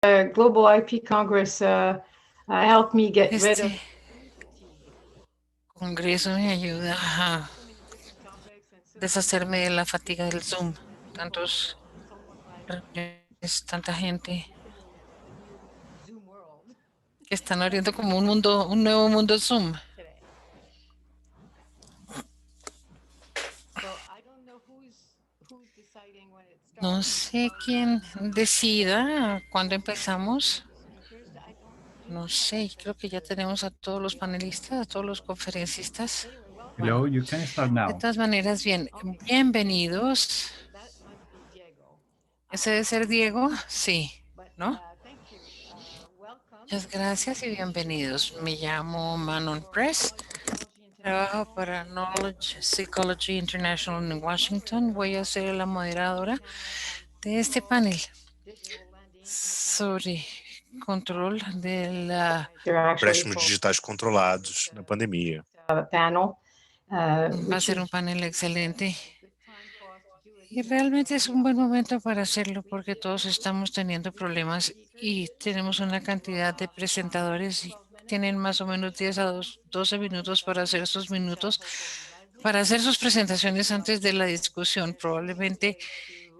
Global IP Congress helped me get rid of Este congreso me ayuda a deshacerme de la fatiga del Zoom. Tantos reuniones, tanta gente que están abriendo como un mundo, un nuevo mundo Zoom. No sé quién decida cuándo empezamos. No sé, creo que ya tenemos a todos los panelistas, a todos los conferencistas. Hello, you can start De now. todas maneras, bienvenidos. ¿Ese debe ser Diego? Sí, ¿no? Muchas gracias y bienvenidos. Me llamo Manon Press. Trabajo para Knowledge Psychology International en Washington. Voy a ser la moderadora de este panel sobre control de la... Empréstimos digitais controlados na pandemia. panel. Va a ser un panel excelente. Y realmente es un buen momento para hacerlo porque todos estamos teniendo problemas y tenemos una cantidad de presentadores y tienen más o menos 10 a 12 minutos para hacer sus minutos, para hacer sus presentaciones antes de la discusión. Probablemente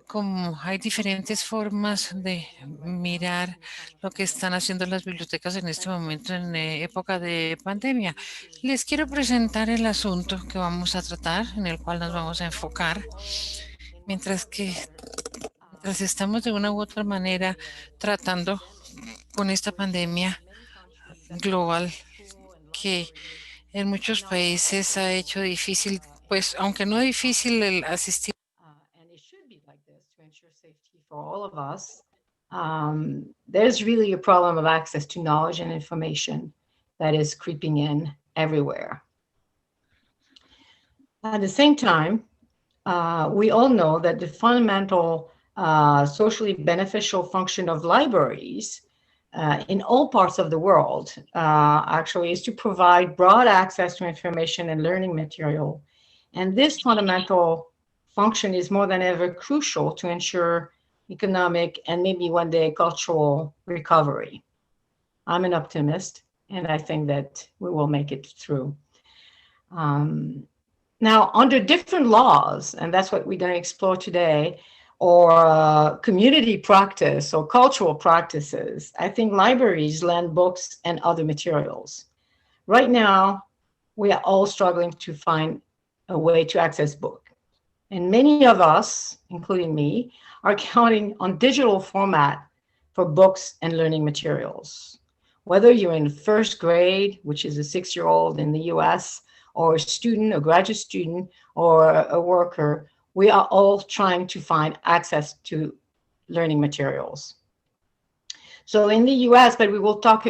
como hay diferentes formas de mirar lo que están haciendo las bibliotecas en este momento en época de pandemia. Les quiero presentar el asunto que vamos a tratar, en el cual nos vamos a enfocar. Mientras estamos de una u otra manera tratando con esta pandemia global que en muchos países ha hecho difícil, pues aunque no difícil el asistir. And it should be like this to ensure safety for all of us. There's really a problem of access to knowledge and information that is creeping in everywhere. At the same time, we all know that the fundamental socially beneficial function of libraries in all parts of the world actually is to provide broad access to information and learning material. And this fundamental function is more than ever crucial to ensure economic and maybe one day cultural recovery. I'm an optimist, and I think that we will make it through. Now, under different laws, and that's what we're going to explore today, or community practice or cultural practices, I think libraries lend books and other materials. Right now, we are all struggling to find a way to access book. And many of us, including me, are counting on digital format for books and learning materials. Whether you're in first grade, which is a 6-year-old in the US, or a student, a graduate student, or a worker, we are all trying to find access to learning materials. So in the US, but we will talk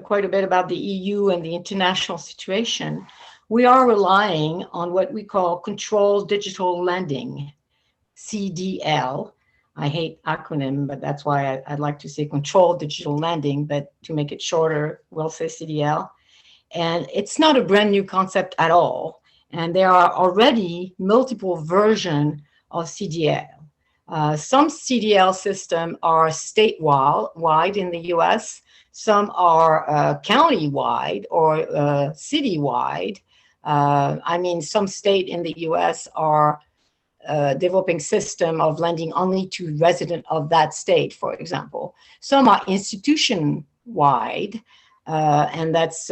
quite a bit about the EU and the international situation, we are relying on what we call controlled digital lending, CDL. I hate acronym, but that's why I'd like to say controlled digital lending, but to make it shorter, we'll say CDL. And it's not a brand new concept at all. And there are already multiple versions of CDL. Some CDL systems are statewide in the US. Some are county-wide or city-wide. Some state in the US are developing system of lending only to resident of that state, for example. Some are institution-wide, and that's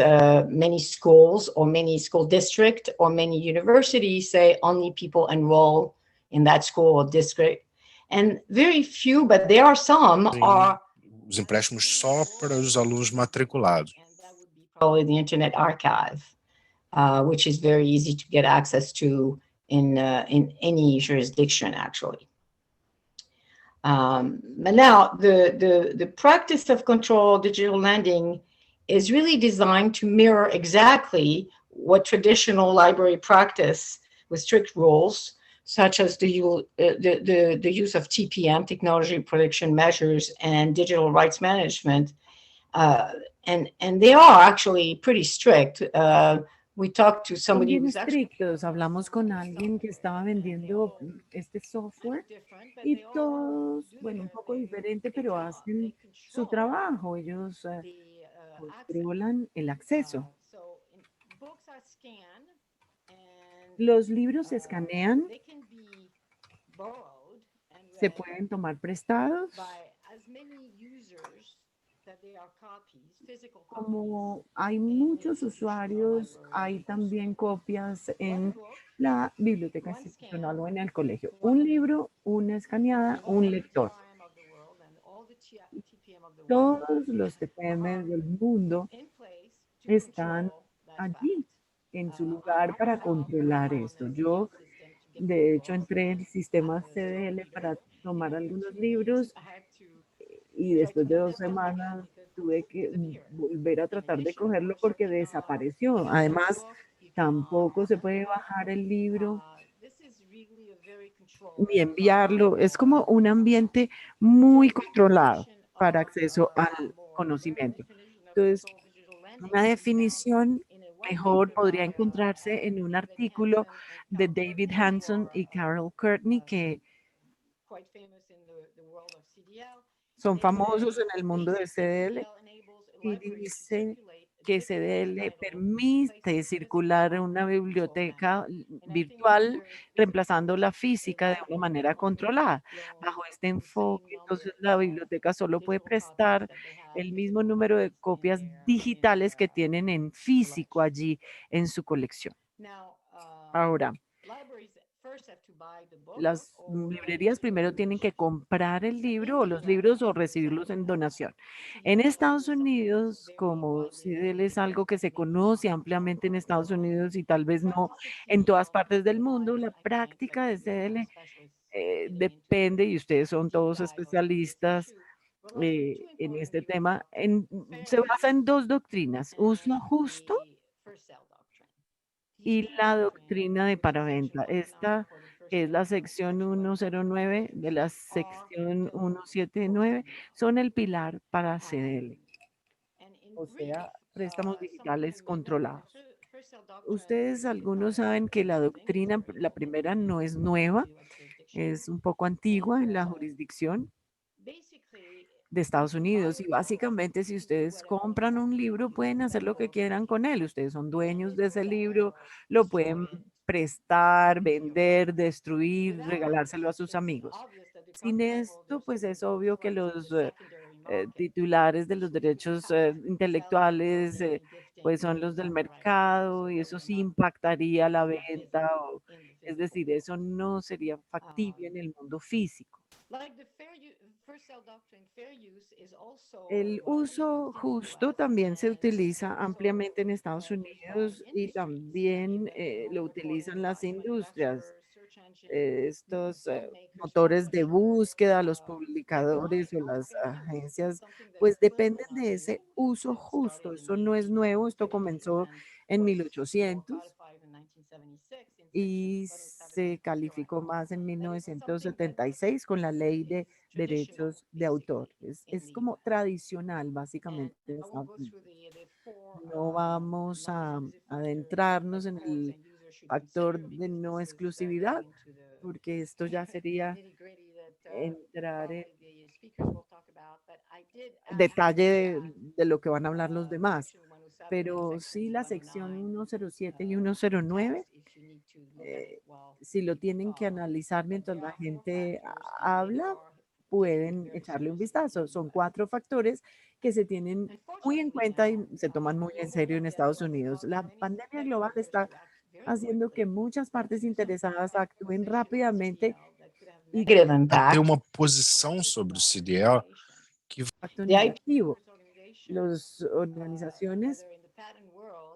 many schools or many school district or many universities say only people enroll in that school or district. And very few, but there are some, are os empréstimos só para os alunos matriculados. and that would be probably the Internet Archive, which is very easy to get access to in any jurisdiction, actually. But now, the practice of controlled digital lending is really designed to mirror exactly what traditional library practice with strict rules, such as the use of TPM, technology prediction measures, and digital rights management. And they are actually pretty strict. we talked to Son somebody bien who's actually estrictos. Hablamos con alguien que estaba vendiendo este software y todos, bueno, un poco diferente, pero hacen su trabajo. Ellos controlan el acceso. Los libros se escanean, se pueden tomar prestados. Como hay muchos usuarios, hay también copias en la biblioteca institucional o en el colegio. Un libro, una escaneada, un lector. Todos los TPM del mundo están allí en su lugar para controlar esto. Yo, de hecho, entré en el sistema CDL para tomar algunos libros y después de 2 semanas tuve que volver a tratar de cogerlo porque desapareció. Además, tampoco se puede bajar el libro ni enviarlo. Es como un ambiente muy controlado para acceso al conocimiento. Entonces, una definición mejor podría encontrarse en un artículo de David Hanson y Carol Courtney, que son famosos en el mundo de CDL, y dice que CDL permite circular una biblioteca virtual reemplazando la física de una manera controlada. Bajo este enfoque, entonces la biblioteca solo puede prestar el mismo número de copias digitales que tienen en físico allí en su colección. Ahora, las librerías primero tienen que comprar el libro o los libros o recibirlos en donación. En Estados Unidos, como CIDEL es algo que se conoce ampliamente en Estados Unidos y tal vez no en todas partes del mundo, la práctica de CDL depende, y ustedes son todos especialistas en este tema, se basa en dos doctrinas: uso justo y la doctrina de paraventa. Esta es la sección 109 de la sección 179, son el pilar para CDL, o sea, préstamos digitales controlados. Ustedes algunos saben que la doctrina, la primera, no es nueva, es un poco antigua en la jurisdicción de Estados Unidos, y básicamente si ustedes compran un libro pueden hacer lo que quieran con él. Ustedes son dueños de ese libro, lo pueden prestar, vender, destruir, regalárselo a sus amigos. Sin esto, pues es obvio que los titulares de los derechos intelectuales pues son los del mercado, y eso sí impactaría la venta, es decir, eso no sería factible en el mundo físico. El uso justo también se utiliza ampliamente en Estados Unidos y también lo utilizan las industrias. Estos motores de búsqueda, los publicadores o las agencias, pues dependen de ese uso justo. Eso no es nuevo, esto comenzó en 1800 y se calificó más en 1976 con la Ley de Derechos de Autor. Es como tradicional, básicamente, en Estados Unidos. No vamos a adentrarnos en el factor de no exclusividad, porque esto ya sería entrar en detalle de lo que van a hablar los demás. Pero sí, la sección 107 y 109, eh, si lo tienen que analizar mientras la gente habla, pueden echarle un vistazo. Son 4 factores que se tienen muy en cuenta y se toman muy en serio en Estados Unidos. La pandemia global está haciendo que muchas partes interesadas actúen rápidamente y negative Ter impact. uma posição sobre o CDL que impacto The IP negativo. Las organizaciones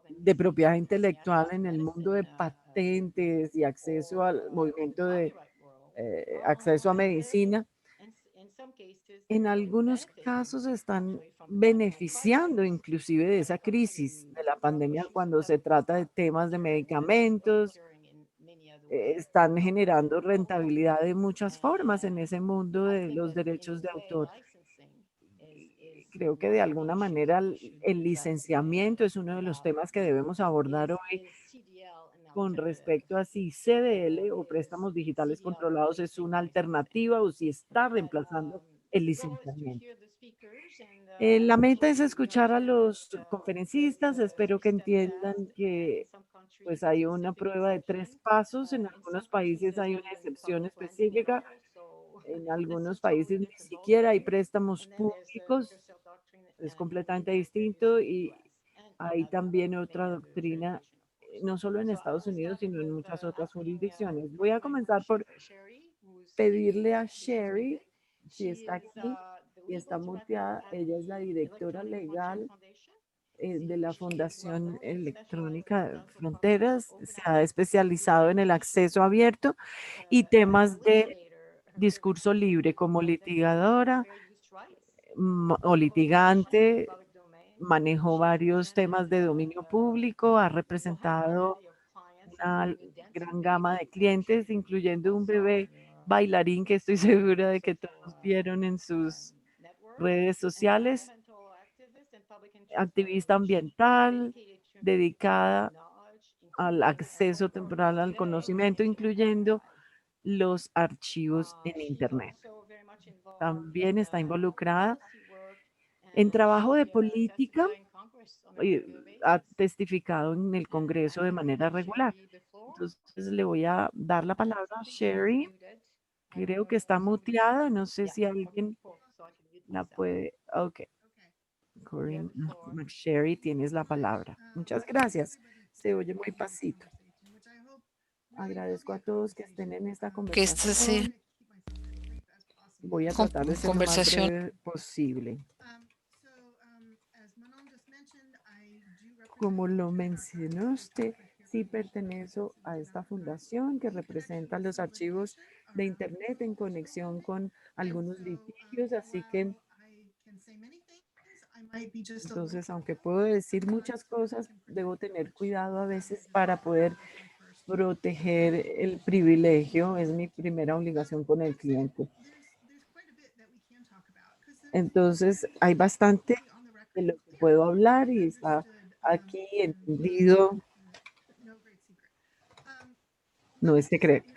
de propiedad intelectual en el mundo de patentes y acceso al movimiento de acceso a medicina, en algunos casos están beneficiando inclusive de esa crisis de la pandemia cuando se trata de temas de medicamentos. Están generando rentabilidad de muchas formas en ese mundo de los derechos de autor. creo que de alguna manera el licenciamiento es uno de los temas que debemos abordar hoy con respecto a si CDL o préstamos digitales controlados es una alternativa o si está reemplazando el licenciamiento. La meta es escuchar a los conferencistas. Espero que entiendan que pues hay una prueba de 3 pasos. En algunos países hay una excepción específica. En algunos países ni siquiera hay préstamos públicos. Es completamente distinto y hay también otra doctrina, no solo en Estados Unidos, sino en muchas otras jurisdicciones. Voy a comenzar por pedirle a Sherry, si está aquí y está muteada, ella es la directora legal de la Fundación Electrónica Fronteras, se ha especializado en el acceso abierto y temas de discurso libre como litigadora o litigante, manejó varios temas de dominio público, ha representado una gran gama de clientes, incluyendo un bebé bailarín que estoy segura de que todos vieron en sus redes sociales, activista ambiental, dedicada al acceso temporal al conocimiento, incluyendo los archivos en Internet. También está involucrada en trabajo de política y ha testificado en el Congreso de manera regular. Entonces le voy a dar la palabra a Sherry. Creo que está muteada. No sé si alguien la puede. Ok. Corinne Sherry, tienes la palabra. Muchas gracias. Se oye muy pasito. Agradezco a todos que estén en esta Que esta sea conversación. Voy a tratar de ser lo más conversación. breve posible. Como lo mencionó usted, sí pertenezco a esta fundación que representa los archivos de Internet en conexión con algunos litigios, así que entonces, aunque puedo decir muchas cosas, debo tener cuidado a veces para poder proteger el privilegio. Es mi primera obligación con el cliente. Entonces, hay bastante de lo que puedo hablar y está aquí entendido. No es secreto.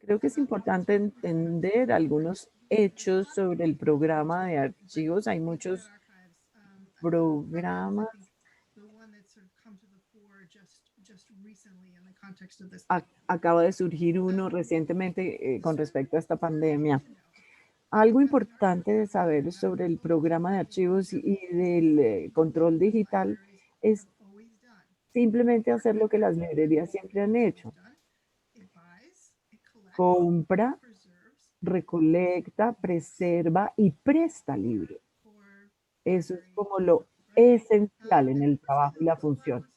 Creo que es importante entender algunos hechos sobre el programa de archivos. Hay muchos programas. Acaba de surgir uno recientemente con respecto a esta pandemia. Algo importante de saber sobre el programa de archivos y del control digital es simplemente hacer lo que las librerías siempre han hecho. Compra, recolecta, preserva y presta libros. Eso es como lo esencial en el trabajo y la función.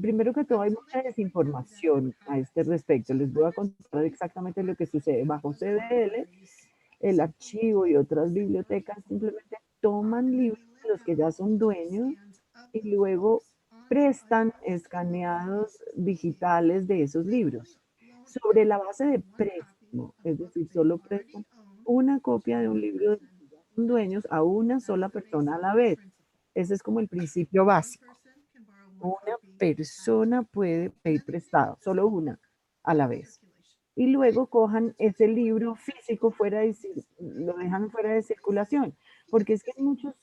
Primero que todo, hay mucha desinformación a este respecto. Les voy a contar exactamente lo que sucede. Bajo CDL, el archivo y otras bibliotecas simplemente toman libros de los que ya son dueños y luego prestan escaneados digitales de esos libros sobre la base de préstamo, es decir, solo prestan una copia de un libro de los que ya son dueños a una sola persona a la vez. Ese es como el principio básico. Una persona puede pedir prestado, solo una a la vez. Y luego cojan ese libro físico lo dejan fuera de circulación, porque es que en muchos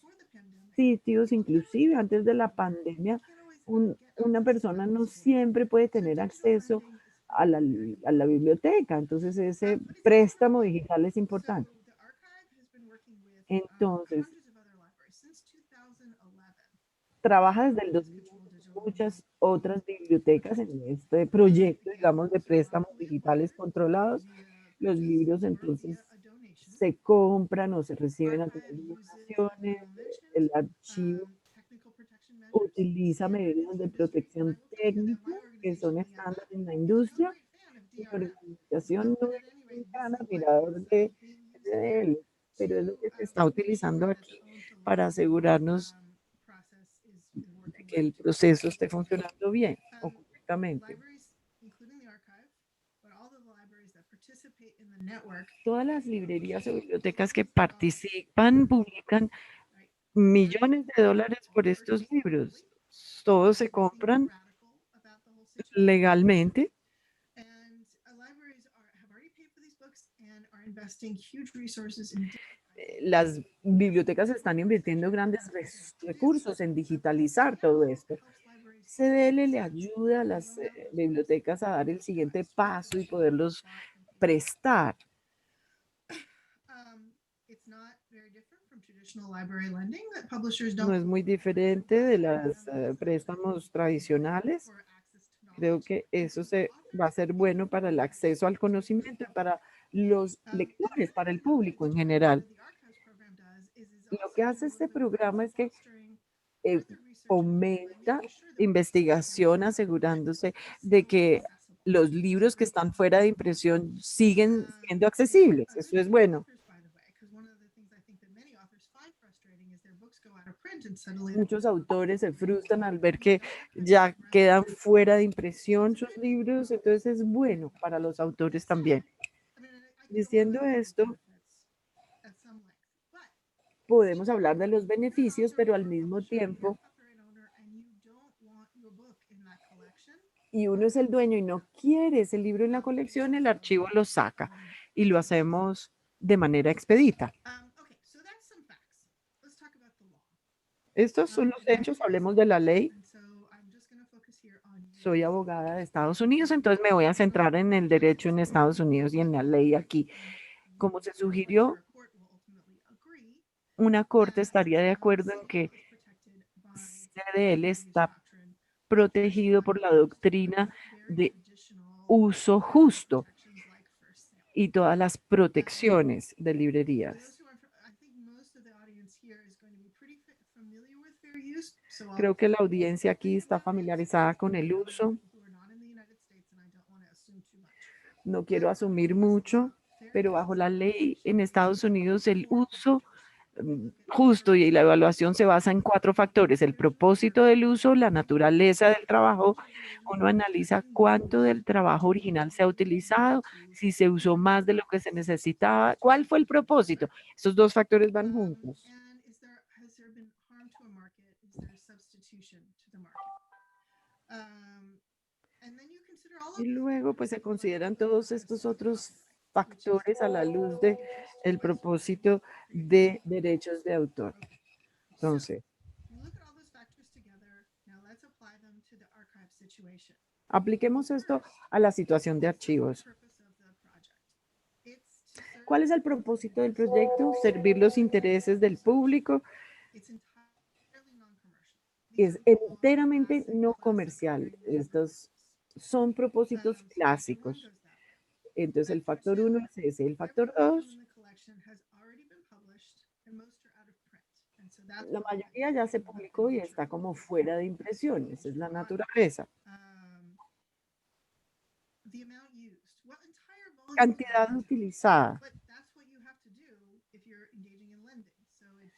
sitios, inclusive antes de la pandemia, una persona no siempre puede tener acceso a la biblioteca, entonces ese préstamo digital es importante. Entonces, trabaja desde el 2011 con muchas otras bibliotecas en este proyecto, digamos, de préstamos digitales controlados. Los libros entonces se compran o se reciben a través de donaciones. El archivo utiliza medidas de protección técnica que son estándar en la industria. Mi organización no es un gran admirador de él, pero es lo que se está utilizando aquí para asegurarnos de que el proceso esté funcionando bien o correctamente. Todas las librerías o bibliotecas que participan publican millones de dólares por estos libros. Todos se compran legalmente. Las bibliotecas están invirtiendo grandes recursos en digitalizar todo esto. CDL le ayuda a las bibliotecas a dar el siguiente paso y poderlos prestar. No es muy diferente de los préstamos tradicionales. Creo que eso va a ser bueno para el acceso al conocimiento y para los lectores, para el público en general. Lo que hace este programa es que fomenta investigación asegurándose de que los libros que están fuera de impresión siguen siendo accesibles. Eso es bueno. Muchos autores se frustran al ver que ya quedan fuera de impresión sus libros, entonces es bueno para los autores también. Diciendo esto, podemos hablar de los beneficios, pero al mismo tiempo, y uno es el dueño y no quiere ese libro en la colección, el archivo lo saca y lo hacemos de manera expedita. Estos son los hechos, hablemos de la ley. Soy abogada de Estados Unidos, entonces me voy a centrar en el derecho en Estados Unidos y en la ley aquí. Como se sugirió, una corte estaría de acuerdo en que CDL está protegido por la doctrina de uso justo y todas las protecciones de librerías. Creo que la audiencia aquí está familiarizada con el uso. No quiero asumir mucho, pero bajo la ley en Estados Unidos el uso justo y la evaluación se basa en 4 factores: el propósito del uso, la naturaleza del trabajo. Uno analiza cuánto del trabajo original se ha utilizado, si se usó más de lo que se necesitaba, cuál fue el propósito. Estos 2 factores van juntos. Y luego pues se consideran todos estos otros factores a la luz de el propósito de derechos de autor. Entonces, apliquemos esto a la situación de archivos. ¿Cuál es el propósito del proyecto? Servir los intereses del público. Es enteramente no comercial. Estos son propósitos clásicos. Entonces, el factor 1 es ese. El factor 2, la mayoría ya se publicó y está como fuera de impresiones. Es la naturaleza. Cantidad utilizada.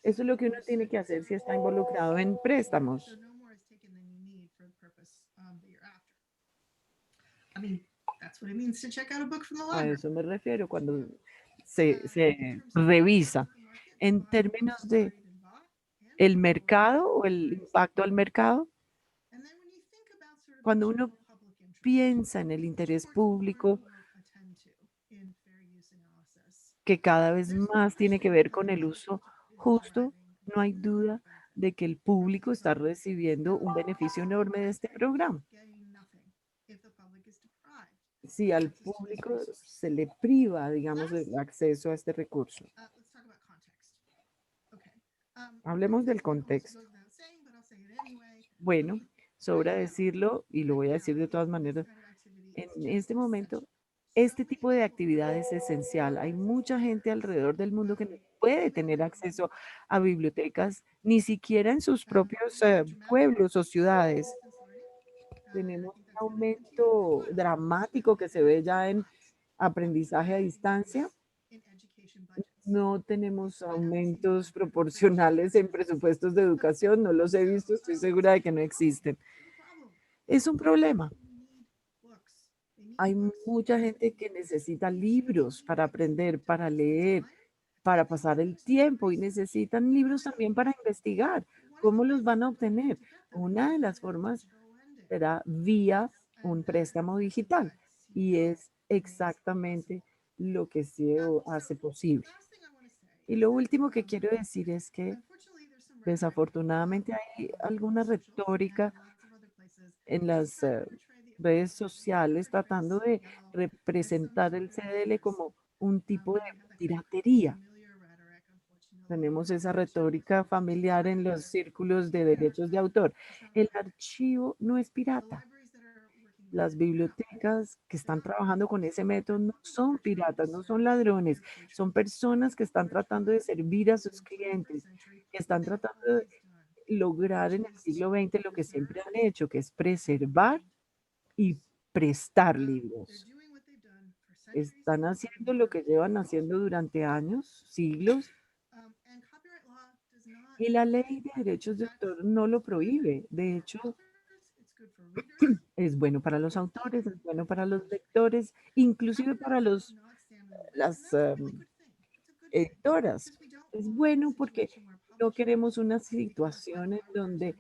Eso es lo que uno tiene que hacer si está involucrado en préstamos. A eso me refiero cuando se revisa. En términos de el mercado o el impacto al mercado, cuando uno piensa en el interés público, que cada vez más tiene que ver con el uso justo, no hay duda de que el público está recibiendo un beneficio enorme de este programa. Si al público se le priva, digamos, el acceso a este recurso. Hablemos del contexto. Bueno, sobra decirlo y lo voy a decir de todas maneras. En este momento, este tipo de actividad es esencial. Hay mucha gente alrededor del mundo que no puede tener acceso a bibliotecas, ni siquiera en sus propios pueblos o ciudades. Tenemos un aumento dramático que se ve ya en aprendizaje a distancia. No tenemos aumentos proporcionales en presupuestos de educación, no los he visto, estoy segura de que no existen. Es un problema. Hay mucha gente que necesita libros para aprender, para leer, para pasar el tiempo y necesitan libros también para investigar. ¿Cómo los van a obtener? Una de las formas será vía un préstamo digital y es exactamente lo que SEO hace posible. Y lo último que quiero decir es que desafortunadamente hay alguna retórica en las redes sociales tratando de representar el CDL como un tipo de piratería. Tenemos esa retórica familiar en los círculos de derechos de autor. El archivo no es pirata. Las bibliotecas que están trabajando con ese método no son piratas, no son ladrones, son personas que están tratando de servir a sus clientes, que están tratando de lograr en el siglo XX lo que siempre han hecho, que es preservar y prestar libros. Están haciendo lo que llevan haciendo durante años, siglos, y la ley de derechos de autor no lo prohíbe. De hecho, es bueno para los autores, es bueno para los lectores, inclusive para las editoras. Es bueno porque no queremos una situación en donde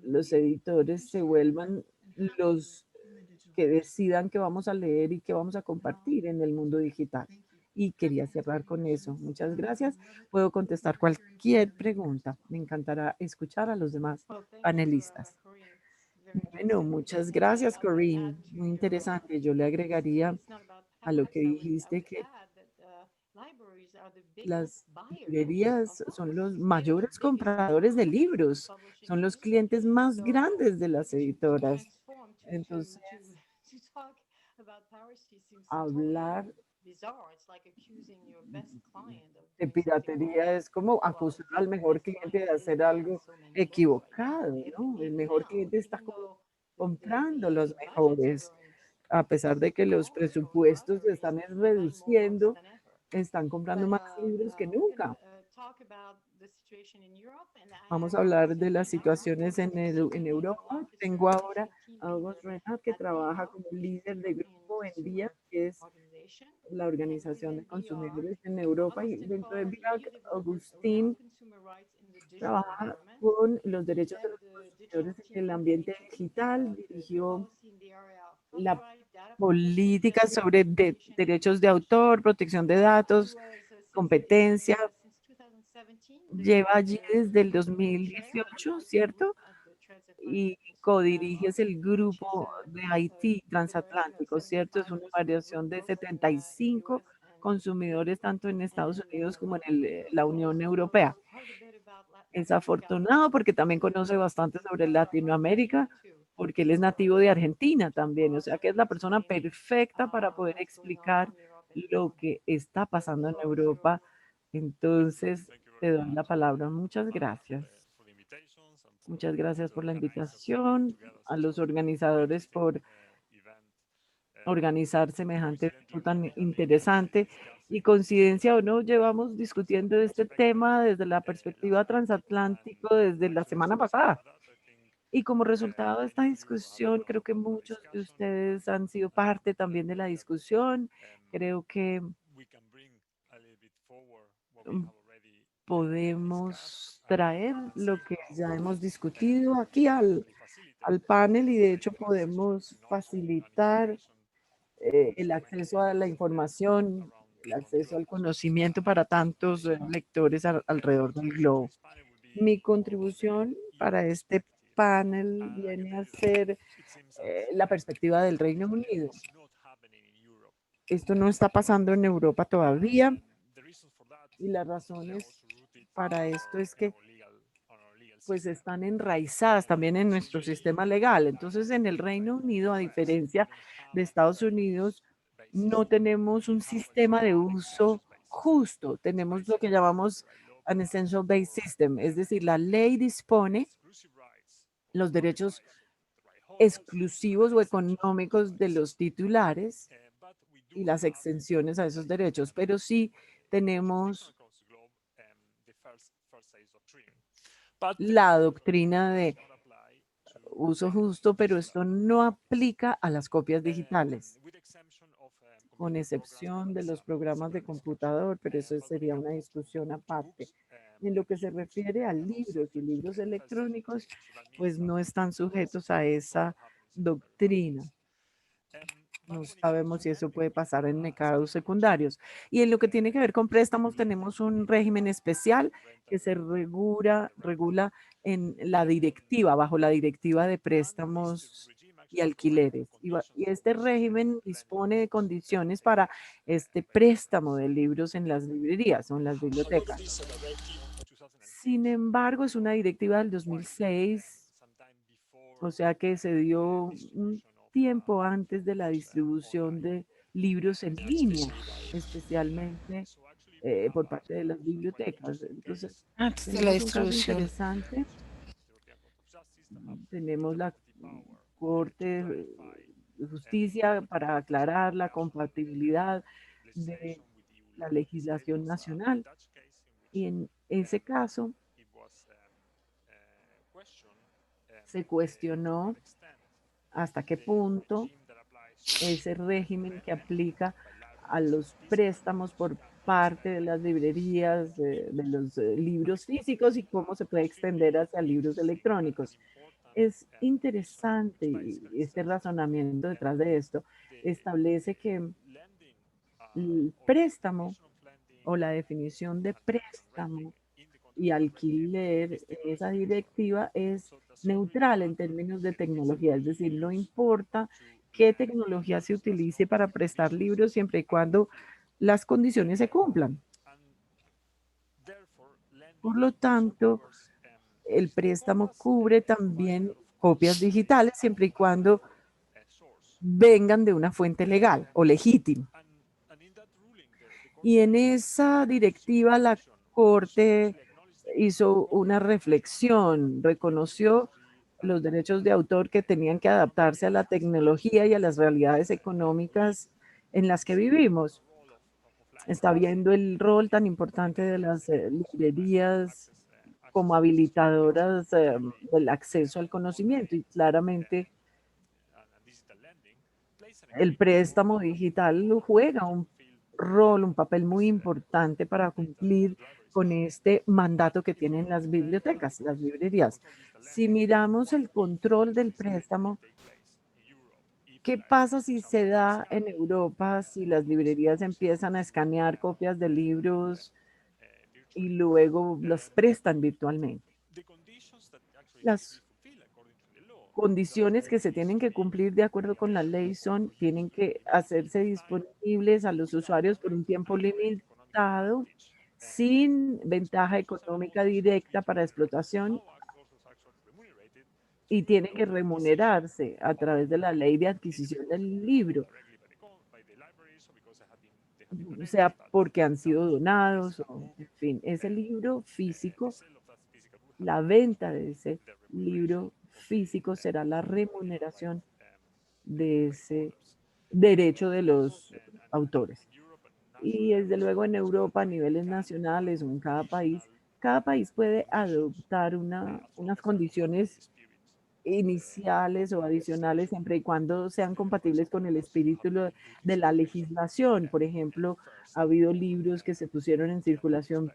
los editores se vuelvan los que decidan qué vamos a leer y qué vamos a compartir en el mundo digital. Y quería cerrar con eso. Muchas gracias. Puedo contestar cualquier pregunta. Me encantará escuchar a los demás panelistas. Bueno, muchas gracias, Corinne. Muy interesante. Yo le agregaría a lo que dijiste que las librerías son los mayores compradores de libros, son los clientes más grandes de las editoras. Entonces, hablar de piratería es como acusar al mejor cliente de hacer algo equivocado, ¿no? El mejor cliente está comprando los mejores, a pesar de que los presupuestos se están reduciendo, están comprando más libros que nunca. Vamos a hablar de las situaciones en Europa. Tengo ahora a August Renat, que trabaja como líder de grupo en VIAC, que es la organización de consumidores en Europa. Y dentro de VIAC, Agustín trabaja con los derechos de los consumidores en el ambiente digital, dirigió la política sobre derechos de autor, protección de datos, competencia. Lleva allí desde el 2018, ¿cierto? Y codiriges el grupo de Haití transatlántico, ¿cierto? Es una variación de 75 consumidores, tanto en Estados Unidos como en la Unión Europea. Es afortunado porque también conoce bastante sobre Latinoamérica, porque él es nativo de Argentina también, o sea que es la persona perfecta para poder explicar lo que está pasando en Europa. Entonces, te doy la palabra. Muchas gracias. Muchas gracias por la invitación, a los organizadores por organizar semejante evento tan interesante. Y coincidencia o no, llevamos discutiendo este tema desde la perspectiva transatlántico desde la semana pasada. Y como resultado de esta discusión, creo que muchos de ustedes han sido parte también de la discusión. Creo que podemos traer lo que ya hemos discutido aquí al panel y de hecho podemos facilitar el acceso a la información, el acceso al conocimiento para tantos lectores alrededor del globo. Mi contribución para este panel viene a ser la perspectiva del Reino Unido. Esto no está pasando en Europa todavía y las razones para esto es que pues están enraizadas también en nuestro sistema legal. Entonces, en el Reino Unido, a diferencia de Estados Unidos, no tenemos un sistema de uso justo. Tenemos lo que llamamos an essential based system, es decir, la ley dispone los derechos exclusivos o económicos de los titulares y las extensiones a esos derechos, pero sí tenemos la doctrina de uso justo, pero esto no aplica a las copias digitales. con excepción de los programas de computador, pero eso sería una discusión aparte. En lo que se refiere a libros y libros electrónicos, pues no están sujetos a esa doctrina. No sabemos si eso puede pasar en mercados secundarios. Y en lo que tiene que ver con préstamos, tenemos un régimen especial que se regula en la directiva, bajo la directiva de préstamos y alquileres. Y este régimen dispone de condiciones para este préstamo de libros en las librerías o en las bibliotecas. Sin embargo, es una directiva del 2006, o sea que se dio un tiempo antes de la distribución de libros en línea, especialmente por parte de las bibliotecas. Entonces, Antes de la tenemos un caso distribución. interesante. Tenemos la Corte de Justicia para aclarar la compatibilidad de la legislación nacional. Y en ese caso se cuestionó hasta qué punto ese régimen que aplica a los préstamos por parte de las librerías, de los libros físicos y cómo se puede extender hacia libros electrónicos. Es interesante y este razonamiento detrás de esto establece que el préstamo o la definición de préstamo y alquiler, esa directiva es neutral en términos de tecnología, es decir, no importa qué tecnología se utilice para prestar libros siempre y cuando las condiciones se cumplan. Por lo tanto, el préstamo cubre también copias digitales siempre y cuando vengan de una fuente legal o legítima. Y en esa directiva la Corte hizo una reflexión, reconoció los derechos de autor que tenían que adaptarse a la tecnología y a las realidades económicas en las que vivimos. Está viendo el rol tan importante de las librerías como habilitadoras del acceso al conocimiento y claramente el préstamo digital juega un rol, un papel muy importante para cumplir con este mandato que tienen las bibliotecas, las librerías. Si miramos el control del préstamo, ¿qué pasa si se da en Europa, si las librerías empiezan a escanear copias de libros y luego los prestan virtualmente? Las condiciones que se tienen que cumplir de acuerdo con la ley son, tienen que hacerse disponibles a los usuarios por un tiempo limitado, sin ventaja económica directa para explotación y tienen que remunerarse a través de la ley de adquisición del libro, sea porque han sido donados o, en fin, ese libro físico, la venta de ese libro físico será la remuneración de ese derecho de los autores. Y desde luego en Europa, a niveles nacionales o en cada país puede adoptar unas condiciones iniciales o adicionales siempre y cuando sean compatibles con el espíritu de la legislación. Por ejemplo, ha habido libros que se pusieron en circulación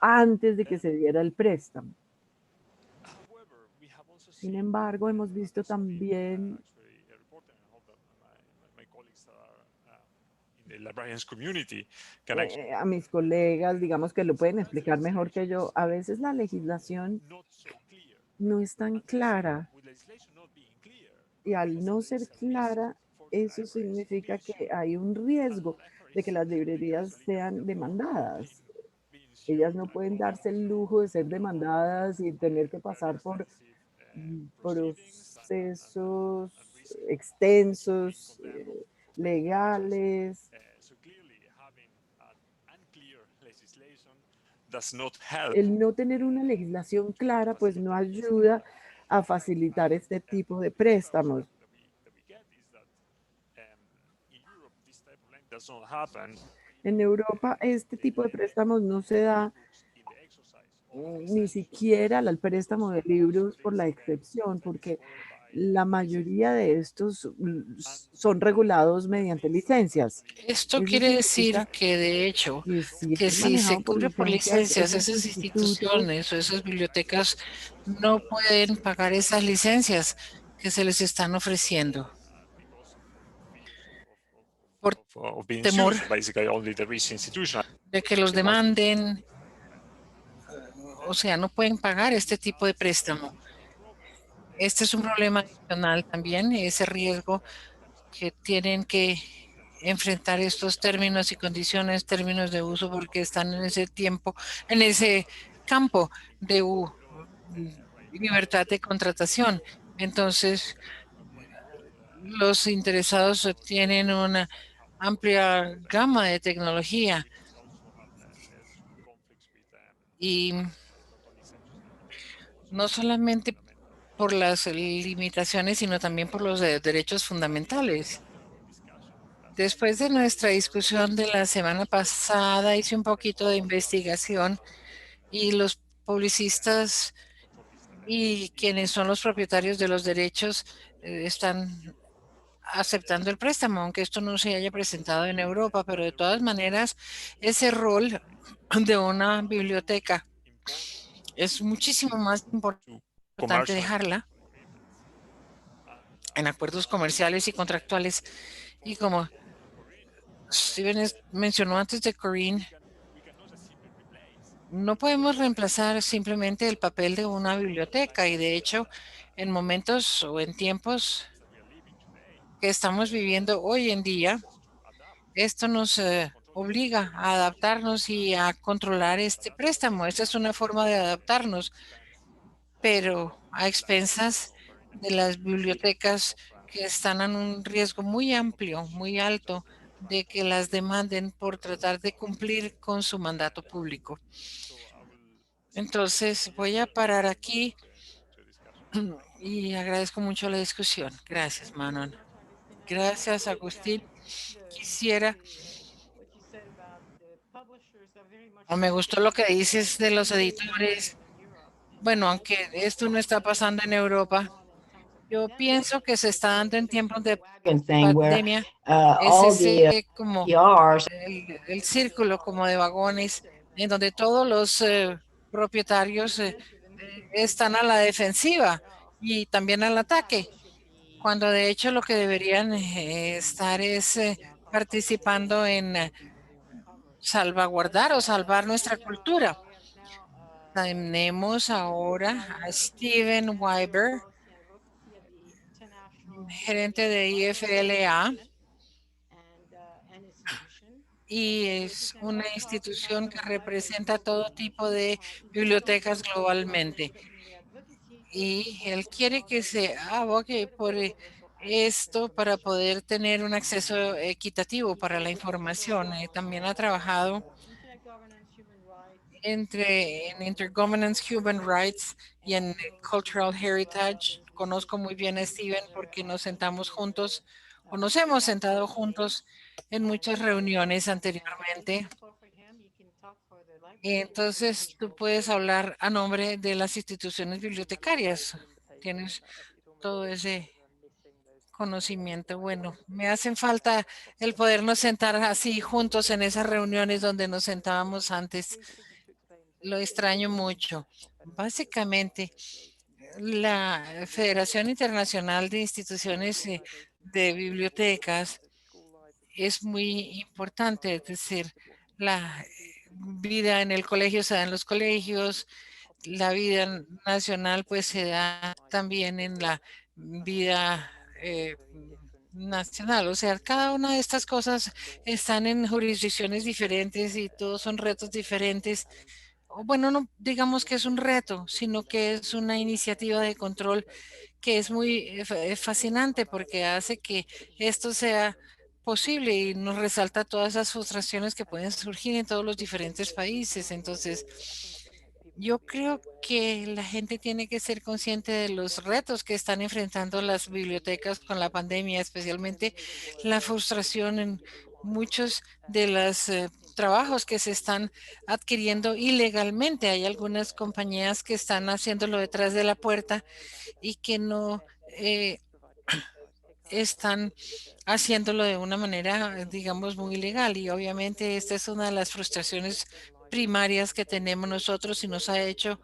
antes de que se diera el préstamo. Sin embargo, hemos visto también a mis colegas, digamos que lo pueden explicar mejor que yo, a veces la legislación no es tan clara y al no ser clara, eso significa que hay un riesgo de que las librerías sean demandadas. Ellas no pueden darse el lujo de ser demandadas y tener que pasar por procesos extensos, legales. El no tener una legislación clara, pues no ayuda a facilitar este tipo de préstamos. En Europa, este tipo de préstamos no se da ni siquiera al préstamo de libros por la excepción, porque la mayoría de estos son regulados mediante licencias. Esto Eso quiere decir significa que, de hecho, que si que es si se manejado por cubre por licencias, licencias, esos esas institutos instituciones o esas bibliotecas no pueden pagar esas licencias que se les están ofreciendo por temor de que los demanden, o sea, no pueden pagar este tipo de préstamo. Este es un problema adicional también, ese riesgo que tienen que enfrentar estos términos y condiciones, términos de uso, porque están en ese tiempo, en ese campo de libertad de contratación. Entonces, los interesados tienen una amplia gama de tecnología y no solamente por las limitaciones, sino también por los derechos fundamentales. Después de nuestra discusión de la semana pasada, hice un poquito de investigación y los publicistas y quienes son los propietarios de los derechos están aceptando el préstamo, aunque esto no se haya presentado en Europa, pero de todas maneras, ese rol de una biblioteca es muchísimo más importante dejarla en acuerdos comerciales y contractuales. Y como Steven mencionó antes de Corinne, no podemos reemplazar simplemente el papel de una biblioteca y de hecho en momentos o en tiempos que estamos viviendo hoy en día, esto nos obliga a adaptarnos y a controlar este préstamo. Esta es una forma de adaptarnos, pero a expensas de las bibliotecas que están en un riesgo muy amplio, muy alto, de que las demanden por tratar de cumplir con su mandato público. Entonces, voy a parar aquí y agradezco mucho la discusión. Gracias, Manon. Gracias, Agustín. Quisiera, me gustó lo que dices de los editores. Bueno, aunque esto no está pasando en Europa, yo pienso que se está dando en tiempos de Thing where pandemia. Es all the ese como PRs el círculo como de vagones en donde todos los propietarios están a la defensiva y también al ataque, cuando de hecho lo que deberían estar es participando en salvaguardar o salvar nuestra cultura. Tenemos ahora a Steven Weiber, gerente de IFLA, y es una institución que representa todo tipo de bibliotecas globalmente. Y él quiere que se abogue por esto para poder tener un acceso equitativo para la información. También ha trabajado en Intergovernance Human Rights y en Cultural Heritage. Conozco muy bien a Steven porque nos sentamos juntos o nos hemos sentado juntos en muchas reuniones anteriormente. Entonces, tú puedes hablar a nombre de las instituciones bibliotecarias. Tienes todo ese conocimiento. Bueno, me hacen falta el podernos sentar así juntos en esas reuniones donde nos sentábamos antes. Lo extraño mucho. Básicamente, la Federación Internacional de Instituciones de Bibliotecas es muy importante, es decir, la vida en el colegio se da en los colegios, la vida nacional pues se da también en la vida nacional. O sea, cada una de estas cosas están en jurisdicciones diferentes y todos son retos diferentes. O bueno, no digamos que es un reto, sino que es una iniciativa de control que es muy fascinante porque hace que esto sea posible y nos resalta todas las frustraciones que pueden surgir en todos los diferentes países. Entonces, yo creo que la gente tiene que ser consciente de los retos que están enfrentando las bibliotecas con la pandemia, especialmente la frustración en muchos de los trabajos que se están adquiriendo ilegalmente. Hay algunas compañías que están haciéndolo detrás de la puerta y que no eh, están haciéndolo de una manera, digamos, muy ilegal. Y obviamente esta es una de las frustraciones primarias que tenemos nosotros y nos ha hecho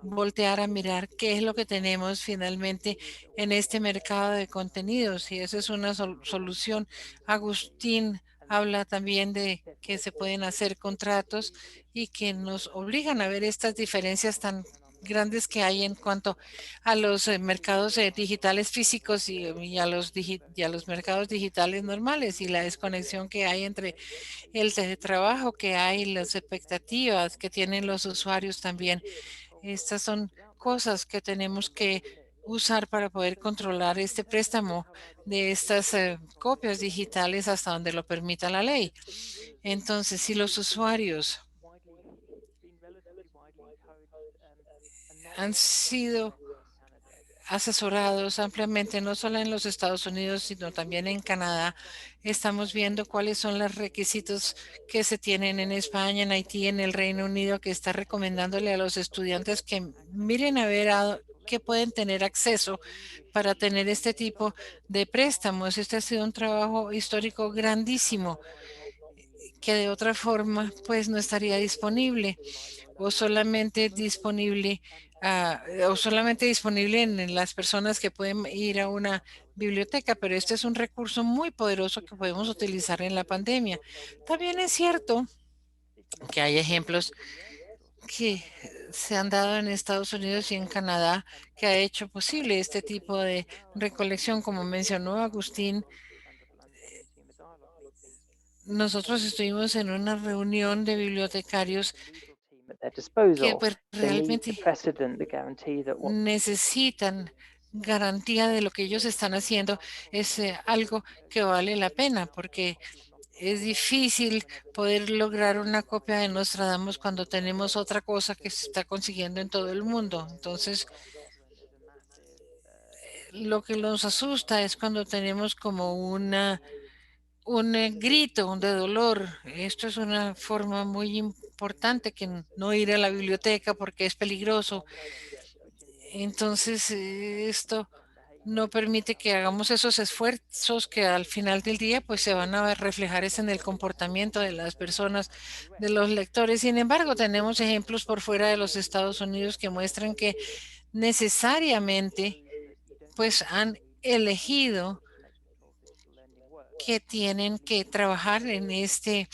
voltear a mirar qué es lo que tenemos finalmente en este mercado de contenidos. Y esa es una solución. Agustín habla también de que se pueden hacer contratos y que nos obligan a ver estas diferencias tan grandes que hay en cuanto a los mercados digitales físicos y a y a los mercados digitales normales y la desconexión que hay entre el trabajo que hay, las expectativas que tienen los usuarios también. Estas son cosas que tenemos que usar para poder controlar este préstamo de estas copias digitales hasta donde lo permita la ley. Entonces, si los usuarios han sido asesorados ampliamente, no solo en los Estados Unidos, sino también en Canadá. Estamos viendo cuáles son los requisitos que se tienen en España, en Haití, en el Reino Unido, que está recomendándole a los estudiantes que miren a ver a qué pueden tener acceso para tener este tipo de préstamos. Este ha sido un trabajo histórico grandísimo que de otra forma pues no estaría disponible o solamente disponible o solamente disponible en las personas que pueden ir a una biblioteca, pero este es un recurso muy poderoso que podemos utilizar en la pandemia. También es cierto que hay ejemplos que se han dado en Estados Unidos y en Canadá que ha hecho posible este tipo de recolección, como mencionó Agustín. Nosotros estuvimos en una reunión de bibliotecarios que pues realmente necesitan garantía de lo que ellos están haciendo. Es algo que vale la pena porque es difícil poder lograr una copia de Nostradamus cuando tenemos otra cosa que se está consiguiendo en todo el mundo. Entonces, lo que nos asusta es cuando tenemos como un grito de dolor. Esto es una forma muy importante que no ir a la biblioteca porque es peligroso. Entonces, esto no permite que hagamos esos esfuerzos que al final del día pues se van a ver reflejar en el comportamiento de las personas, de los lectores. Sin embargo, tenemos ejemplos por fuera de los Estados Unidos que muestran que necesariamente pues han elegido que tienen que trabajar en este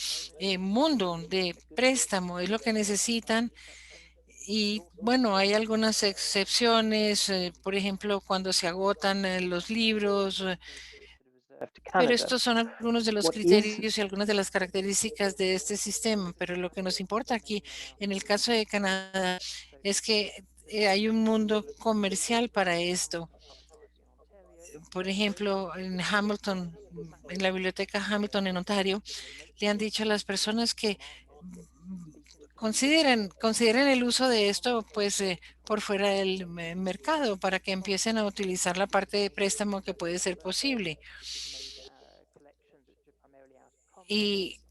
mundo de préstamo, es lo que necesitan. Y bueno, hay algunas excepciones, por ejemplo, cuando se agotan los libros, pero estos son algunos de los criterios y algunas de las características de este sistema. Pero lo que nos importa aquí, en el caso de Canadá, es que hay un mundo comercial para esto. Por ejemplo, en Hamilton, en la biblioteca Hamilton en Ontario, le han dicho a las personas que consideren el uso de esto pues por fuera del mercado para que empiecen a utilizar la parte de préstamo que puede ser posible. Y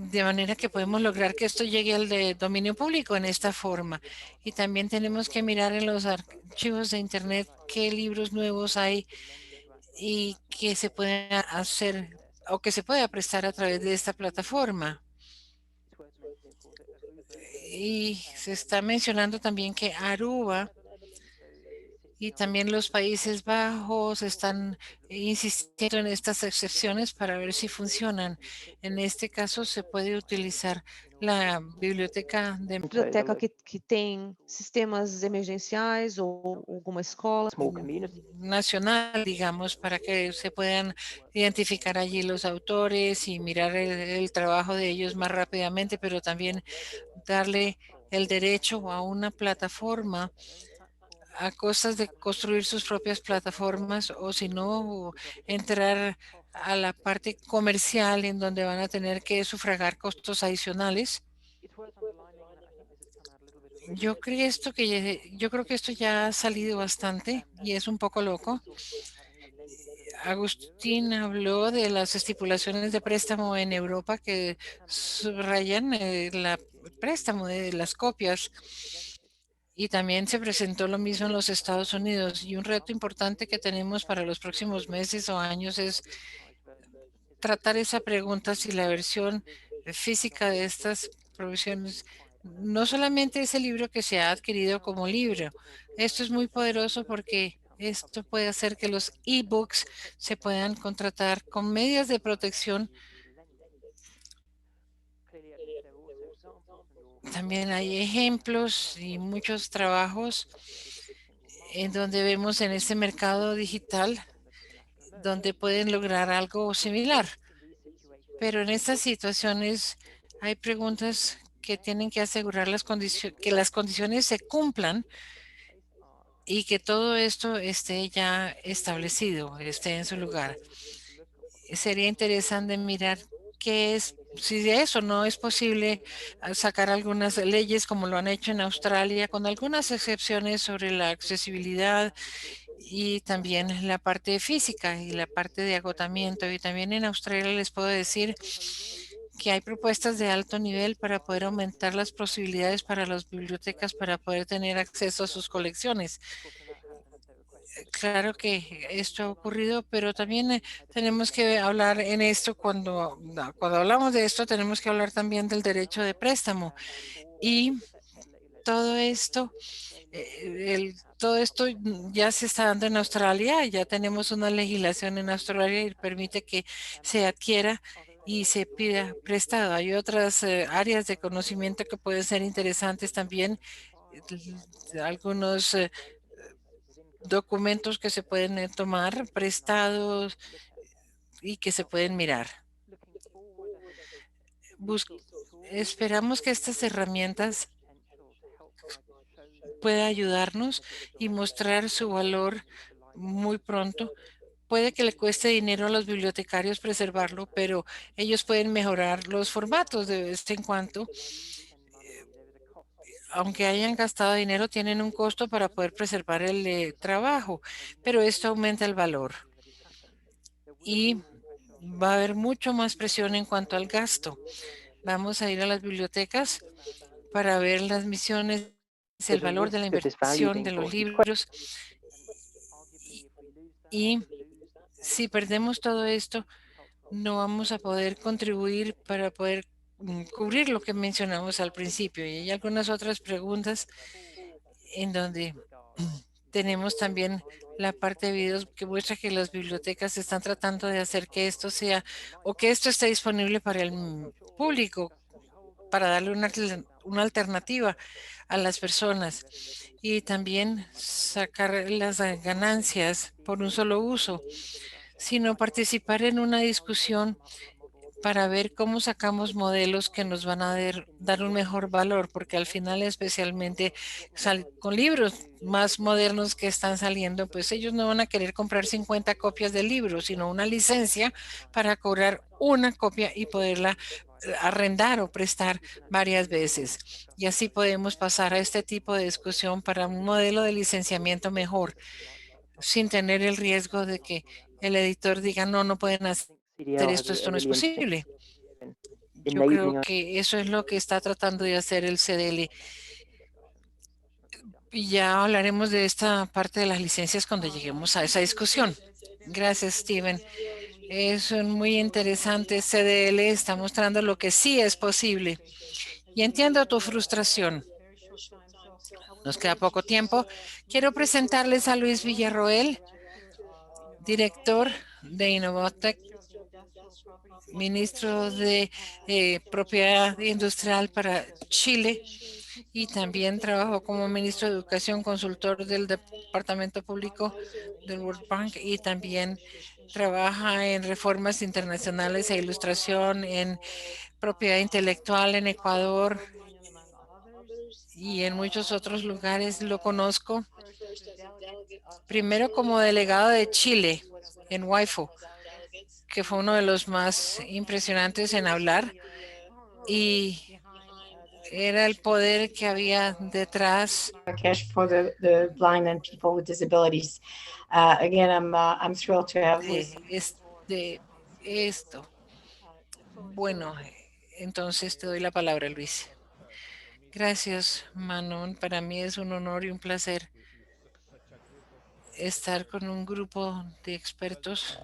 de manera que podemos lograr que esto llegue al de dominio público en esta forma. Y también tenemos que mirar en los archivos de Internet qué libros nuevos hay y que se pueden hacer o que se pueda prestar a través de esta plataforma. Y se está mencionando también que Aruba y también los Países Bajos están insistiendo en estas excepciones para ver si funcionan. En este caso se puede utilizar la biblioteca de Biblioteca que tem sistemas emergenciais ou alguma escola. nacional, digamos, para que se puedan identificar allí los autores y mirar el trabajo de ellos más rápidamente, pero también darle el derecho a una plataforma a costas de construir sus propias plataformas o si no, entrar a la parte comercial en donde van a tener que sufragar costos adicionales. Yo creo que esto ya ha salido bastante y es un poco loco. Agustín habló de las estipulaciones de préstamo en Europa que subrayan el préstamo de las copias. Y también se presentó lo mismo en los Estados Unidos. Y un reto importante que tenemos para los próximos meses o años es tratar esa pregunta si la versión física de estas provisiones no solamente es el libro que se ha adquirido como libro. Esto es muy poderoso porque esto puede hacer que los ebooks se puedan contratar con medidas de protección. También hay ejemplos y muchos trabajos en donde vemos en este mercado digital donde pueden lograr algo similar. Pero en estas situaciones hay preguntas que tienen que asegurar que las condiciones se cumplan y que todo esto esté ya establecido, esté en su lugar. Sería interesante mirar qué es, si de eso no es posible sacar algunas leyes como lo han hecho en Australia, con algunas excepciones sobre la accesibilidad y también la parte física y la parte de agotamiento. Y también en Australia les puedo decir que hay propuestas de alto nivel para poder aumentar las posibilidades para las bibliotecas para poder tener acceso a sus colecciones. Claro que esto ha ocurrido, pero también tenemos que hablar en esto cuando hablamos de esto, tenemos que hablar también del derecho de préstamo. Y todo esto, todo esto ya se está dando en Australia, ya tenemos una legislación en Australia y permite que se adquiera y se pida prestado. Hay otras áreas de conocimiento que pueden ser interesantes también, algunos documentos que se pueden tomar prestados y que se pueden mirar. Esperamos que estas herramientas puedan ayudarnos y mostrar su valor muy pronto. Puede que le cueste dinero a los bibliotecarios preservarlo, pero ellos pueden mejorar los formatos de vez en cuando. Aunque hayan gastado dinero, tienen un costo para poder preservar el trabajo, pero esto aumenta el valor. Y va a haber mucho más presión en cuanto al gasto. Vamos a ir a las bibliotecas para ver las misiones, el valor de la inversión de los libros. Y si perdemos todo esto, no vamos a poder contribuir para poder cubrir lo que mencionamos al principio. Y hay algunas otras preguntas en donde tenemos también la parte de videos que muestra que las bibliotecas están tratando de hacer que esto sea o que esto esté disponible para el público, para darle una alternativa a las personas y también sacar las ganancias por un solo uso, sino participar en una discusión para ver cómo sacamos modelos que nos van a dar un mejor valor, porque al final especialmente con libros más modernos que están saliendo, pues ellos no van a querer comprar 50 copias del libro, sino una licencia para cobrar una copia y poderla arrendar o prestar varias veces. Y así podemos pasar a este tipo de discusión para un modelo de licenciamiento mejor, sin tener el riesgo de que el editor diga, no, no pueden hacer esto no es posible. Yo creo que eso es lo que está tratando de hacer el CDL. Y ya hablaremos de esta parte de las licencias cuando lleguemos a esa discusión. Gracias, Steven. Es muy interesante. CDL está mostrando lo que sí es posible. Y entiendo tu frustración. Nos queda poco tiempo. Quiero presentarles a Luis Villarroel, director de Innovatec, ministro de Propiedad Industrial para Chile y también trabajó como ministro de Educación, consultor del Departamento Público del World Bank y también trabaja en reformas internacionales e ilustración en propiedad intelectual en Ecuador y en muchos otros lugares. Lo conozco primero como delegado de Chile en WIFO, que fue uno de los más impresionantes en hablar y era el poder que había detrás. Cash for the blind and people with disabilities. Again, I'm thrilled to have de esto. Bueno, entonces te doy la palabra, Luis. Gracias, Manon. Para mí es un honor y un placer estar con un grupo de expertos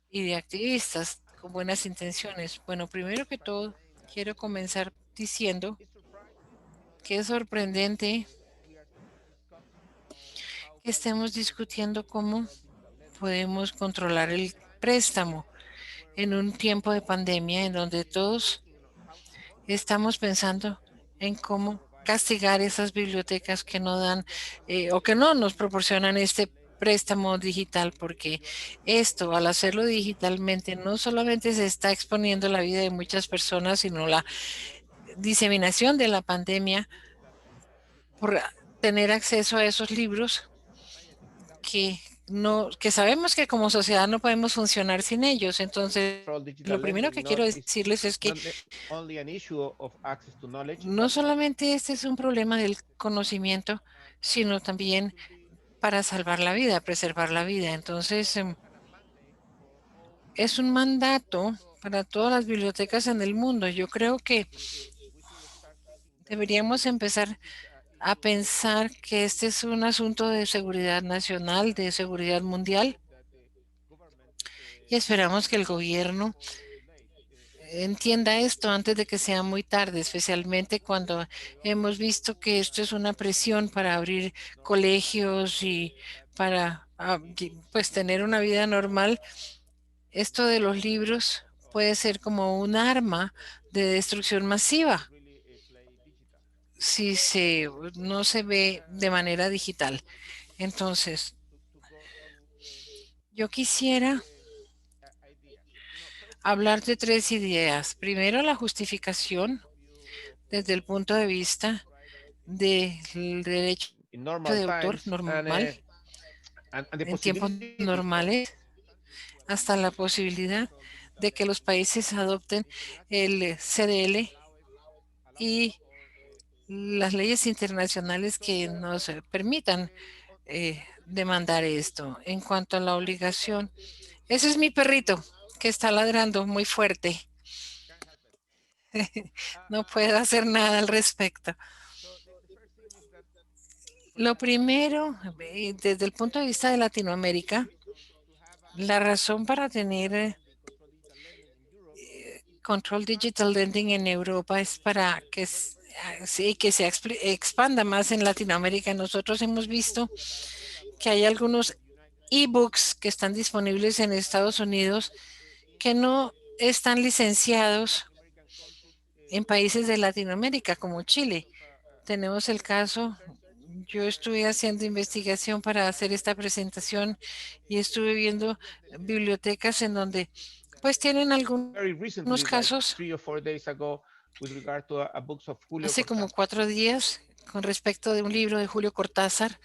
y de activistas con buenas intenciones. Bueno, primero que todo, quiero comenzar diciendo que es sorprendente que estemos discutiendo cómo podemos controlar el préstamo en un tiempo de pandemia en donde todos estamos pensando en cómo castigar esas bibliotecas que no dan o que no nos proporcionan este préstamo digital, porque esto, al hacerlo digitalmente, no solamente se está exponiendo la vida de muchas personas, sino la diseminación de la pandemia por tener acceso a esos libros que no, que sabemos que como sociedad no podemos funcionar sin ellos. Entonces, lo primero que quiero decirles es que no solamente este es un problema del conocimiento, sino también para salvar la vida, preservar la vida. Entonces, es un mandato para todas las bibliotecas en el mundo. Yo creo que deberíamos empezar a pensar que este es un asunto de seguridad nacional, de seguridad mundial, y esperamos que el gobierno entienda esto antes de que sea muy tarde, especialmente cuando hemos visto que esto es una presión para abrir colegios y para pues tener una vida normal. Esto de los libros puede ser como un arma de destrucción masiva si no se ve de manera digital. Entonces, yo quisiera hablar de tres ideas. Primero, la justificación desde el punto de vista del derecho de autor normal en tiempos normales, hasta la posibilidad de que los países adopten el CDL y las leyes internacionales que nos permitan demandar esto. En cuanto a la obligación, ese es mi perrito que está ladrando muy fuerte. No puedo hacer nada al respecto. Lo primero, desde el punto de vista de Latinoamérica, la razón para tener Control Digital Lending en Europa es para que, sí, que se expanda más en Latinoamérica. Nosotros hemos visto que hay algunos ebooks que están disponibles en Estados Unidos que no están licenciados en países de Latinoamérica como Chile. Tenemos el caso, yo estuve haciendo investigación para hacer esta presentación y estuve viendo bibliotecas en donde pues tienen algunos casos hace como 4 días con respecto de un libro de Julio Cortázar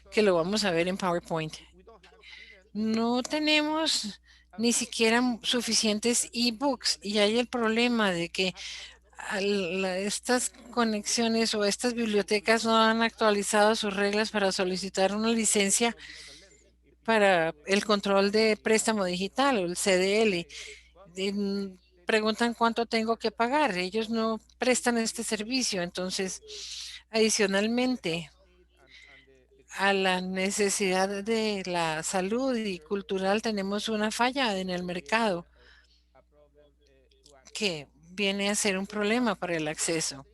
que lo vamos a ver en PowerPoint. No tenemos ni siquiera suficientes ebooks y hay el problema de que estas conexiones o estas bibliotecas no han actualizado sus reglas para solicitar una licencia para el control de préstamo digital o el CDL. Preguntan cuánto tengo que pagar. Ellos no prestan este servicio. Entonces, adicionalmente a la necesidad de la salud y cultural, tenemos una falla en el mercado que viene a ser un problema para el acceso.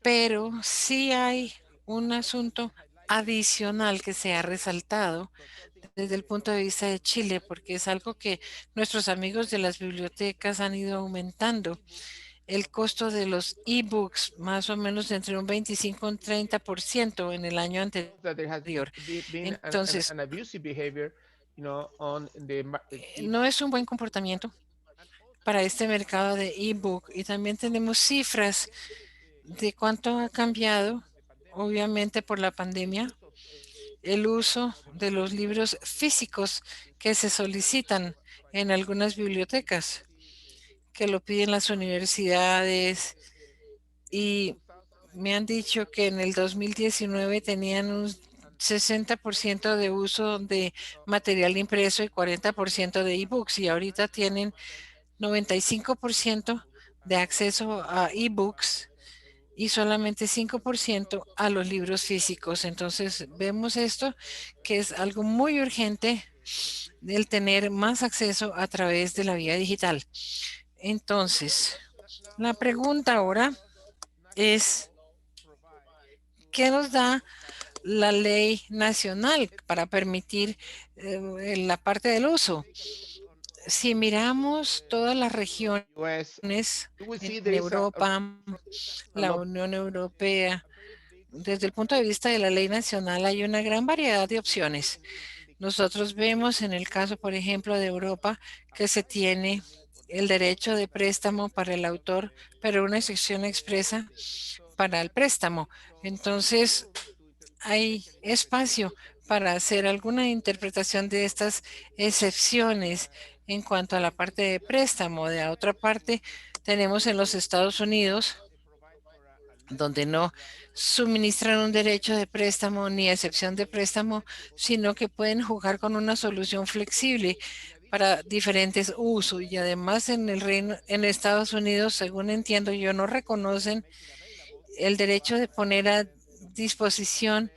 Pero sí hay un asunto adicional que se ha resaltado desde el punto de vista de Chile, porque es algo que nuestros amigos de las bibliotecas han ido aumentando. El costo de los ebooks, más o menos entre un 25 y un 30% en el año anterior. Entonces, no es un buen comportamiento para este mercado de ebook. Y también tenemos cifras de cuánto ha cambiado, obviamente por la pandemia, el uso de los libros físicos que se solicitan en algunas bibliotecas, que lo piden las universidades, y me han dicho que en el 2019 tenían un 60% de uso de material impreso y 40% de ebooks, y ahorita tienen 95% de acceso a ebooks y solamente 5% a los libros físicos. Entonces, vemos esto, que es algo muy urgente el tener más acceso a través de la vía digital. Entonces, la pregunta ahora es, ¿qué nos da la ley nacional para permitir la parte del uso? Si miramos todas las regiones en Europa, la Unión Europea, desde el punto de vista de la ley nacional hay una gran variedad de opciones. Nosotros vemos en el caso, por ejemplo, de Europa, que se tiene el derecho de préstamo para el autor, pero una excepción expresa para el préstamo. Entonces, hay espacio para hacer alguna interpretación de estas excepciones en cuanto a la parte de préstamo. De otra parte, tenemos en los Estados Unidos, donde no suministran un derecho de préstamo ni excepción de préstamo, sino que pueden jugar con una solución flexible para diferentes usos. Y además en Estados Unidos, según entiendo yo, no reconocen el derecho de poner a disposición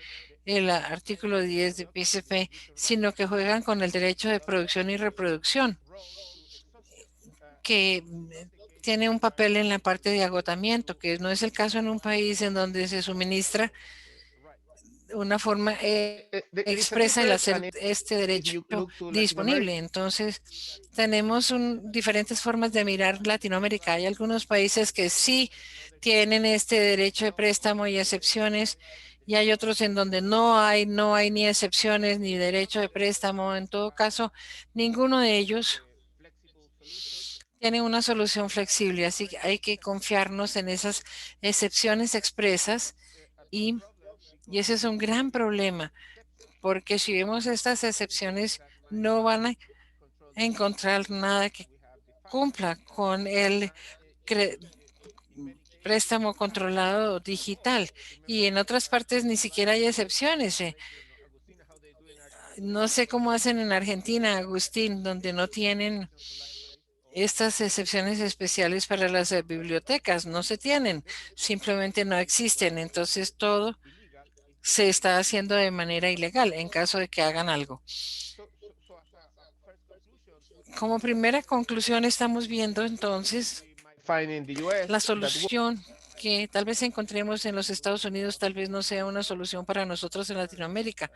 el artículo 10 de PCP, sino que juegan con el derecho de producción y reproducción, que tiene un papel en la parte de agotamiento, que no es el caso en un país en donde se suministra una forma expresa el hacer este derecho disponible. Entonces, tenemos diferentes formas de mirar Latinoamérica. Hay algunos países que sí tienen este derecho de préstamo y excepciones, y hay otros en donde no hay ni excepciones ni derecho de préstamo. En todo caso, ninguno de ellos tiene una solución flexible, así que hay que confiarnos en esas excepciones expresas y ese es un gran problema, porque si vemos estas excepciones, no van a encontrar nada que cumpla con el préstamo controlado digital. Y en otras partes ni siquiera hay excepciones. No sé cómo hacen en Argentina, Agustín, donde no tienen estas excepciones especiales para las bibliotecas. No se tienen, simplemente no existen. Entonces todo se está haciendo de manera ilegal en caso de que hagan algo. Como primera conclusión estamos viendo entonces la solución que tal vez encontremos en los Estados Unidos tal vez no sea una solución para nosotros en Latinoamérica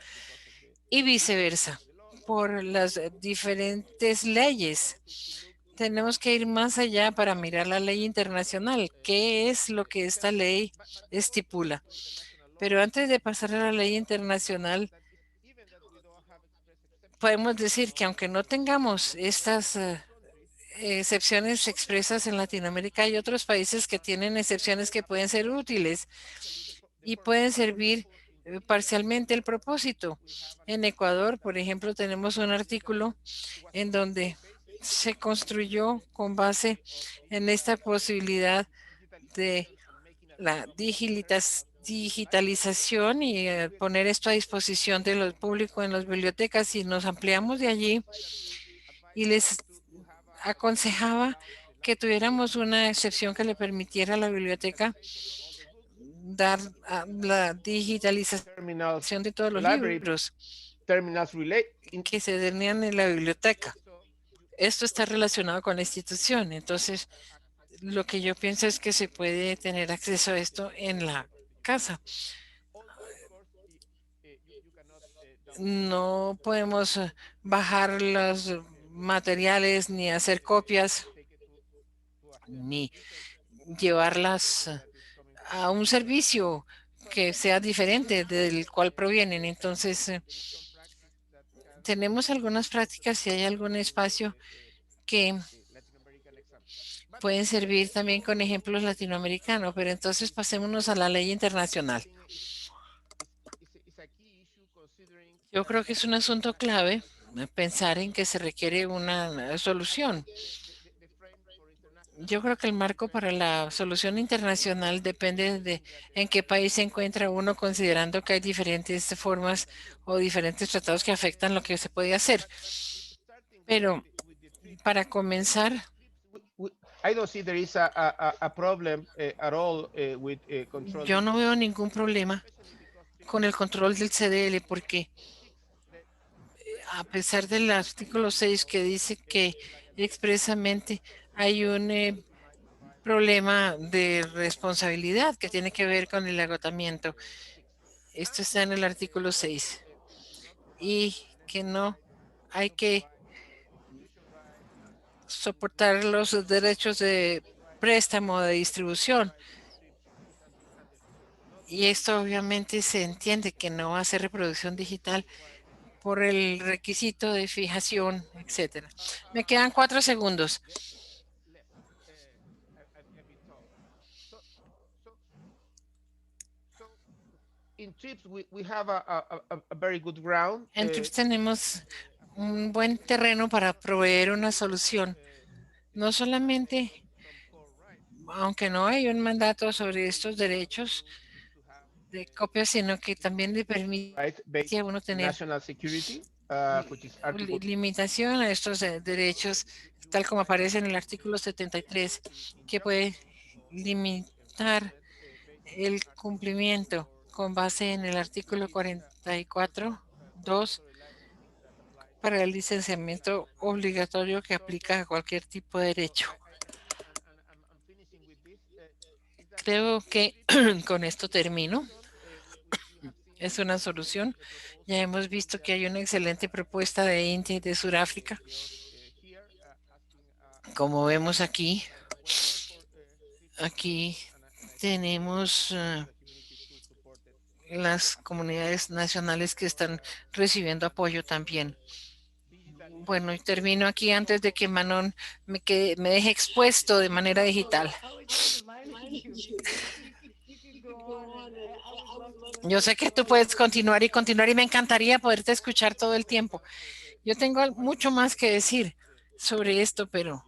y viceversa por las diferentes leyes. Tenemos que ir más allá para mirar la ley internacional. ¿Qué es lo que esta ley estipula? Pero antes de pasar a la ley internacional, podemos decir que aunque no tengamos estas excepciones expresas en Latinoamérica, hay otros países que tienen excepciones que pueden ser útiles y pueden servir parcialmente el propósito. En Ecuador, por ejemplo, tenemos un artículo en donde se construyó con base en esta posibilidad de la digitalización y poner esto a disposición de los públicos en las bibliotecas, y nos ampliamos de allí y les aconsejaba que tuviéramos una excepción que le permitiera a la biblioteca dar la digitalización de todos los libros que se tenían en la biblioteca. Esto está relacionado con la institución. Entonces, lo que yo pienso es que se puede tener acceso a esto en la casa. No podemos bajar los materiales ni hacer copias ni llevarlas a un servicio que sea diferente del cual provienen. Entonces, tenemos algunas prácticas y hay algún espacio que pueden servir también con ejemplos latinoamericanos, pero entonces pasémonos a la ley internacional. Yo creo que es un asunto clave pensar en que se requiere una solución. Yo creo que el marco para la solución internacional depende de en qué país se encuentra uno, considerando que hay diferentes formas o diferentes tratados que afectan lo que se puede hacer. Pero para comenzar, I don't see there is a problem at all with control. Yo no veo ningún problema con el control del CDL porque a pesar del artículo 6 que dice que expresamente hay un problema de responsabilidad que tiene que ver con el agotamiento. Esto está en el artículo 6 y que no hay que soportar los derechos de préstamo de distribución. Y esto obviamente se entiende que no va a ser reproducción digital por el requisito de fijación, etcétera. Me quedan 4 segundos. In TRIPS, we have a very good ground. En TRIPS tenemos un buen terreno para proveer una solución. No solamente, aunque no hay un mandato sobre estos derechos de copia, sino que también le permite a uno tener national security, which is article limitación a estos derechos, tal como aparece en el artículo 73, que puede limitar el cumplimiento con base en el artículo 44.2 para el licenciamiento obligatorio que aplica a cualquier tipo de derecho. Creo que con esto termino. Es una solución. Ya hemos visto que hay una excelente propuesta de India y de Sudáfrica. Como vemos aquí tenemos las comunidades nacionales que están recibiendo apoyo también. Bueno, y termino aquí antes de que Manon me deje expuesto de manera digital. Yo sé que tú puedes continuar y me encantaría poderte escuchar todo el tiempo. Yo tengo mucho más que decir sobre esto, pero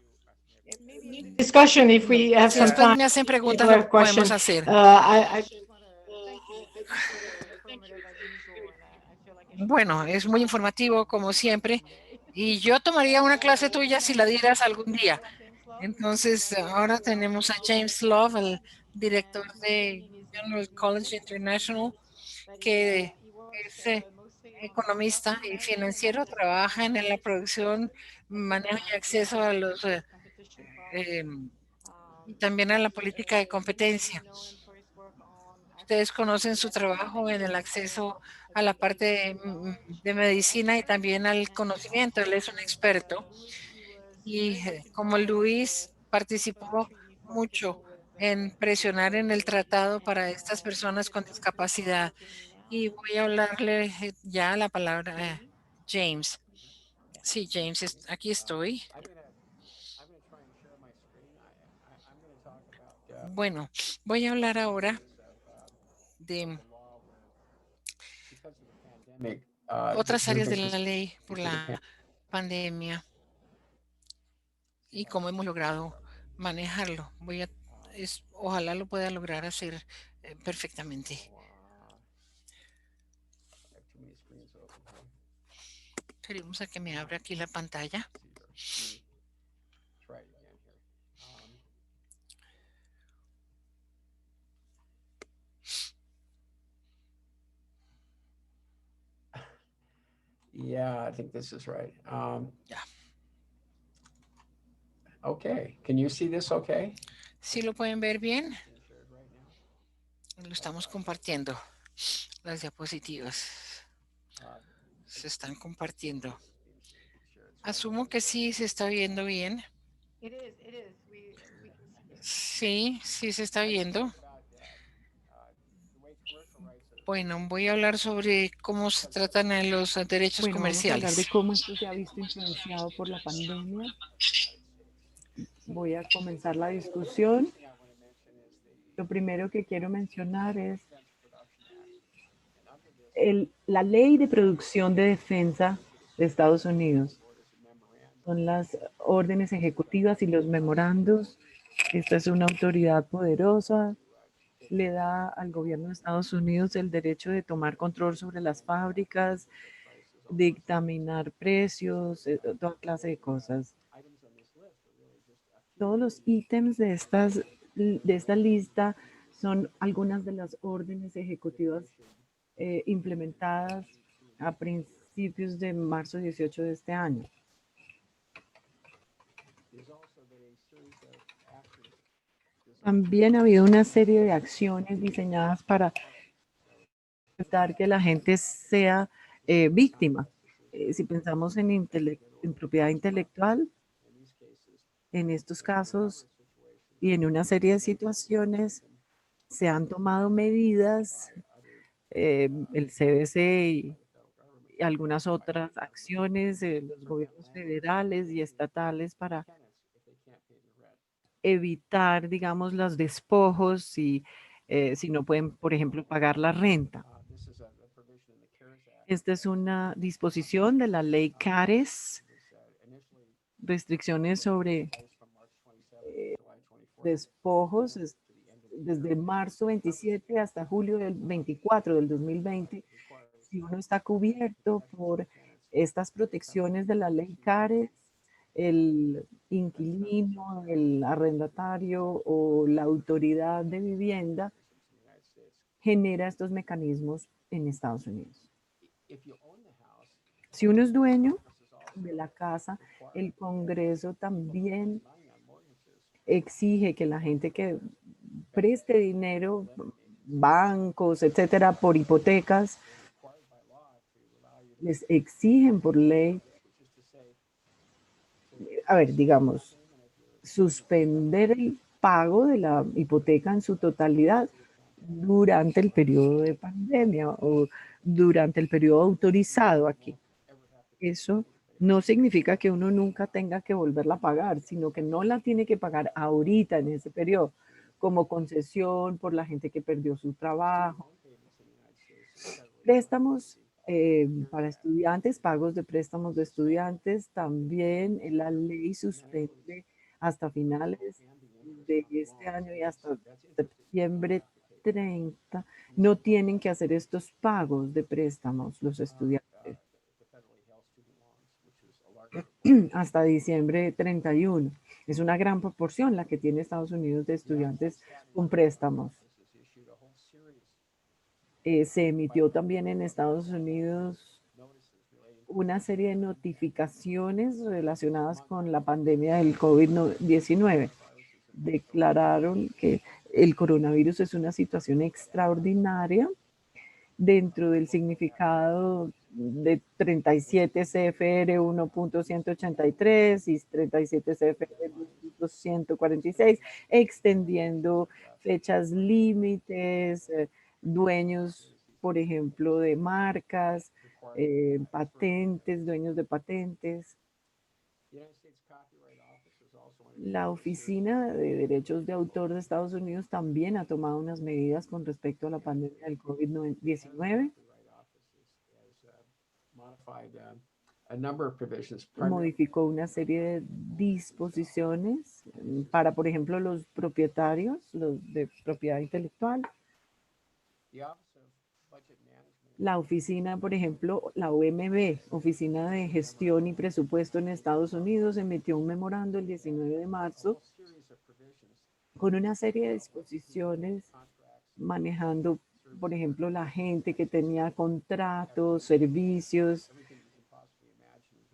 Discussion, if we have si some después time, me hacen preguntas, people lo have questions. podemos hacer. Bueno, es muy informativo como siempre y yo tomaría una clase tuya si la dieras algún día. Entonces, ahora tenemos a James Love, el director de General College International, que es economista y financiero, trabaja en la producción, manejo y acceso a los y también a la política de competencia. Ustedes conocen su trabajo en el acceso a la parte de medicina y también al conocimiento. Él es un experto y como Luis participó mucho en presionar en el tratado para estas personas con discapacidad. Y voy a hablarle ya la palabra a James. Sí, James, aquí estoy. Bueno, voy a hablar ahora de otras áreas de la ley por la pandemia y cómo hemos logrado manejarlo. Ojalá lo pueda lograr hacer perfectamente. Queremos a que me abra aquí la pantalla. Yeah, I think this is right. Ya. Okay, can you see this okay? ¿Sí lo pueden ver bien? Lo estamos compartiendo. Las diapositivas se están compartiendo. Asumo que sí se está viendo bien. Sí, sí se está viendo. Bueno, voy a hablar sobre cómo se tratan los derechos comerciales. Vamos a hablar de cómo esto se ha visto influenciado por la pandemia. Voy a comenzar la discusión. Lo primero que quiero mencionar es la ley de producción de defensa de Estados Unidos. Son las órdenes ejecutivas y los memorandos. Esta es una autoridad poderosa. Le da al gobierno de Estados Unidos el derecho de tomar control sobre las fábricas, dictaminar precios, toda clase de cosas. Todos los ítems de esta lista son algunas de las órdenes ejecutivas implementadas a principios de marzo 18 de este año. También ha habido una serie de acciones diseñadas para evitar que la gente sea víctima. Si pensamos en propiedad intelectual, en estos casos y en una serie de situaciones se han tomado medidas, el CBC y algunas otras acciones de los gobiernos federales y estatales para evitar, digamos, los despojos si no pueden, por ejemplo, pagar la renta. Esta es una disposición de la ley CARES, restricciones sobre despojos desde marzo 27 hasta julio del 24 del 2020. Si uno está cubierto por estas protecciones de la ley CARES, el inquilino, el arrendatario o la autoridad de vivienda genera estos mecanismos en Estados Unidos. Si uno es dueño de la casa, el Congreso también exige que la gente que preste dinero, bancos, etcétera, por hipotecas, les exigen por ley, digamos, suspender el pago de la hipoteca en su totalidad durante el periodo de pandemia o durante el periodo autorizado aquí. Eso no significa que uno nunca tenga que volverla a pagar, sino que no la tiene que pagar ahorita en ese periodo, como concesión por la gente que perdió su trabajo. Préstamos para estudiantes, pagos de préstamos de estudiantes, también la ley suspende hasta finales de este año y hasta septiembre 30, no tienen que hacer estos pagos de préstamos los estudiantes hasta diciembre 31. Es una gran proporción la que tiene Estados Unidos de estudiantes con préstamos. Se emitió también en Estados Unidos una serie de notificaciones relacionadas con la pandemia del COVID-19. Declararon que el coronavirus es una situación extraordinaria dentro del significado de 37 CFR 1.183 y 37 CFR 2.146, extendiendo fechas límites, dueños, por ejemplo, de marcas, patentes, dueños de patentes. La Oficina de Derechos de Autor de Estados Unidos también ha tomado unas medidas con respecto a la pandemia del COVID-19. Modificó una serie de disposiciones para, por ejemplo, los propietarios, los de propiedad intelectual. La oficina, por ejemplo, la OMB, Oficina de Gestión y Presupuesto en Estados Unidos, emitió un memorando el 19 de marzo con una serie de disposiciones manejando, por ejemplo, la gente que tenía contratos, servicios,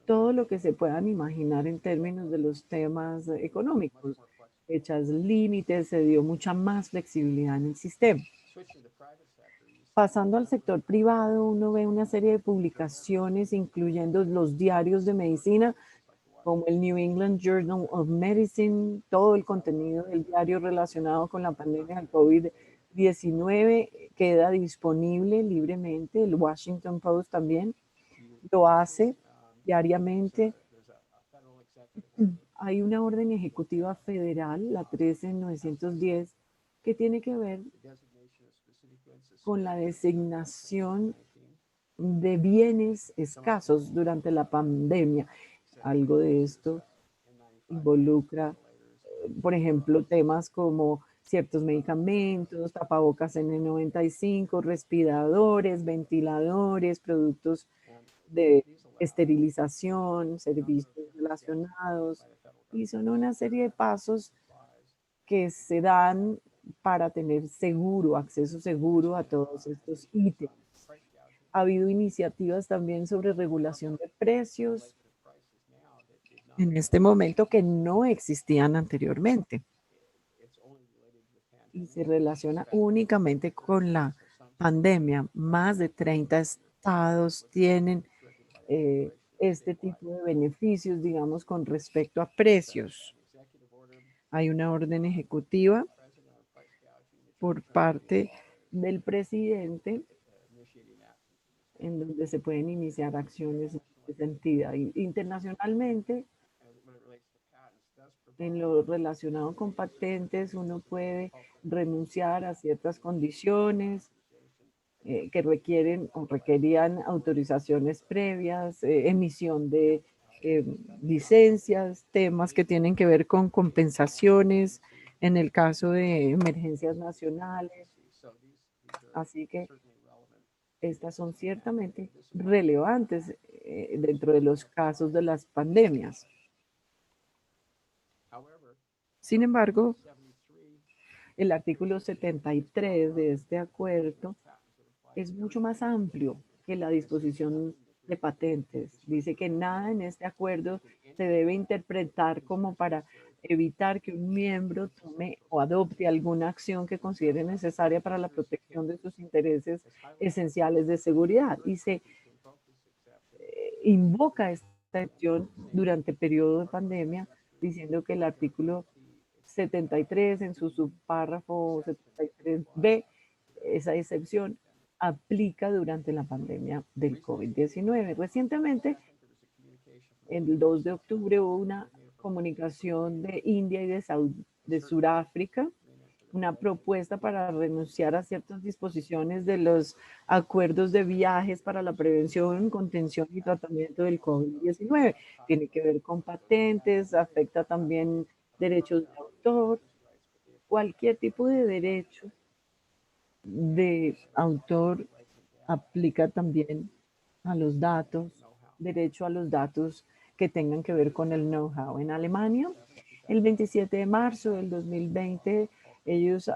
todo lo que se puedan imaginar en términos de los temas económicos. Fechas límites, se dio mucha más flexibilidad en el sistema. Pasando al sector privado, uno ve una serie de publicaciones, incluyendo los diarios de medicina, como el New England Journal of Medicine, todo el contenido del diario relacionado con la pandemia del COVID-19 queda disponible libremente. El Washington Post también lo hace diariamente. Hay una orden ejecutiva federal, la 13910, que tiene que ver con la designación de bienes escasos durante la pandemia. Algo de esto involucra, por ejemplo, temas como ciertos medicamentos, tapabocas N95, respiradores, ventiladores, productos de esterilización, servicios relacionados, Y son una serie de pasos que se dan para tener seguro, acceso seguro a todos estos ítems. Ha habido iniciativas también sobre regulación de precios en este momento que no existían anteriormente y se relaciona únicamente con la pandemia. Más de 30 estados tienen este tipo de beneficios, digamos, con respecto a precios. Hay una orden ejecutiva por parte del presidente en donde se pueden iniciar acciones en ese sentido. Internacionalmente, en lo relacionado con patentes, uno puede renunciar a ciertas condiciones que requieren o requerían autorizaciones previas, emisión de licencias, temas que tienen que ver con compensaciones en el caso de emergencias nacionales. Así que estas son ciertamente relevantes dentro de los casos de las pandemias. Sin embargo, el artículo 73 de este acuerdo es mucho más amplio que la disposición de patentes. Dice que nada en este acuerdo se debe interpretar como para evitar que un miembro tome o adopte alguna acción que considere necesaria para la protección de sus intereses esenciales de seguridad. Y se invoca esta acción durante el periodo de pandemia, diciendo que el artículo 73 en su subpárrafo 73b, esa excepción aplica durante la pandemia del COVID-19. Recientemente, el 2 de octubre, hubo una comunicación de India y de Sudáfrica, una propuesta para renunciar a ciertas disposiciones de los acuerdos de viajes para la prevención, contención y tratamiento del COVID-19. Tiene que ver con patentes, afecta también derechos de autor, cualquier tipo de derecho de autor aplica también a los datos, derecho a los datos que tengan que ver con el know-how. En Alemania, el 27 de marzo del 2020, ellos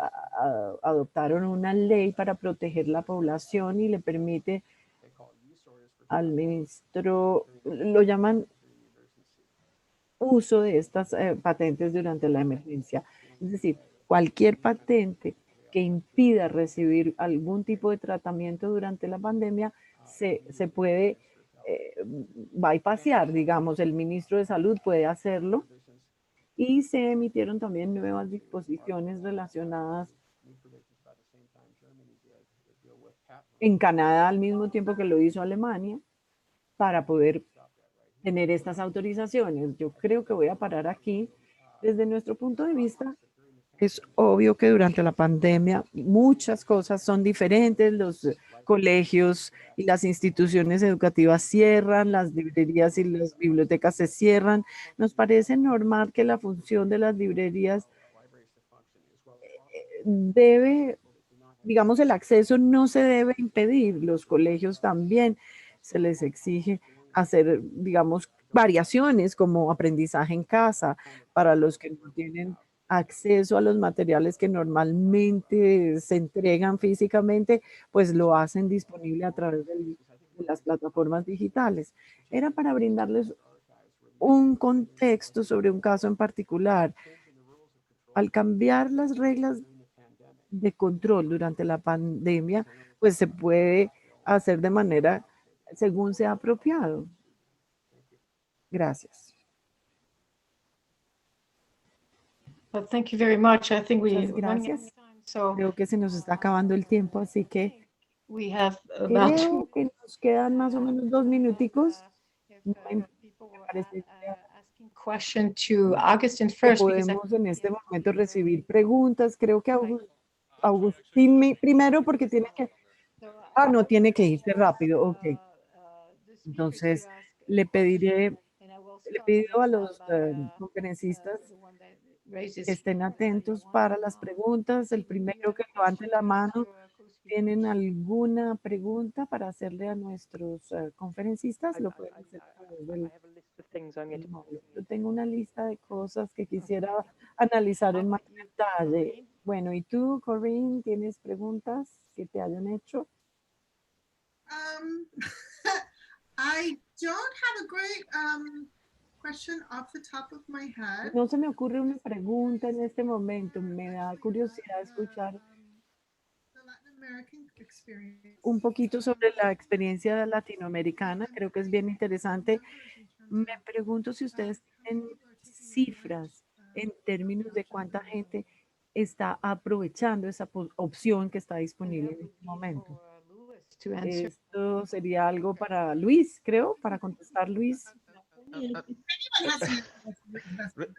adoptaron una ley para proteger la población y le permite al ministro, lo llaman uso de estas patentes durante la emergencia. Es decir, cualquier patente que impida recibir algún tipo de tratamiento durante la pandemia se puede bypassear, digamos, el ministro de Salud puede hacerlo y se emitieron también nuevas disposiciones relacionadas en Canadá al mismo tiempo que lo hizo Alemania para poder tener estas autorizaciones. Yo creo que voy a parar aquí. Desde nuestro punto de vista, es obvio que durante la pandemia muchas cosas son diferentes. Los colegios y las instituciones educativas cierran, las librerías y las bibliotecas se cierran. Nos parece normal que la función de las librerías debe, digamos, el acceso no se debe impedir. Los colegios también se les exige hacer, digamos, variaciones como aprendizaje en casa para los que no tienen acceso a los materiales que normalmente se entregan físicamente, pues lo hacen disponible a través de las plataformas digitales. Era para brindarles un contexto sobre un caso en particular. Al cambiar las reglas de control durante la pandemia, pues se puede hacer de manera según sea apropiado. Gracias. Well, thank you very much. I think Muchas we're running out gracias. of time, so Creo que se nos está acabando el tiempo, así que we have about creo que nos quedan más o menos 2 minuticos. No me people were parece asking question to Augustine que first because podemos en este momento recibir preguntas. Creo que Agustín primero porque tiene que, no tiene que irse rápido. Ok. Entonces, le pido a los conferencistas que estén atentos para las preguntas. El primero que levante la mano, ¿tienen alguna pregunta para hacerle a nuestros conferencistas? Lo pueden hacer a través del No, yo tengo una lista de cosas que quisiera analizar en más detalle. Bueno, ¿y tú, Corinne, tienes preguntas que te hayan hecho? Um, I don't have a great question off the top of my head. No se me ocurre una pregunta en este momento. Me da curiosidad escuchar The Latin American experience. un poquito sobre la experiencia latinoamericana. Creo que es bien interesante. Me pregunto si ustedes tienen cifras en términos de cuánta gente está aprovechando esa opción que está disponible en este momento. Esto sería algo para Luis, creo, para contestar Luis. Anyone has to answer.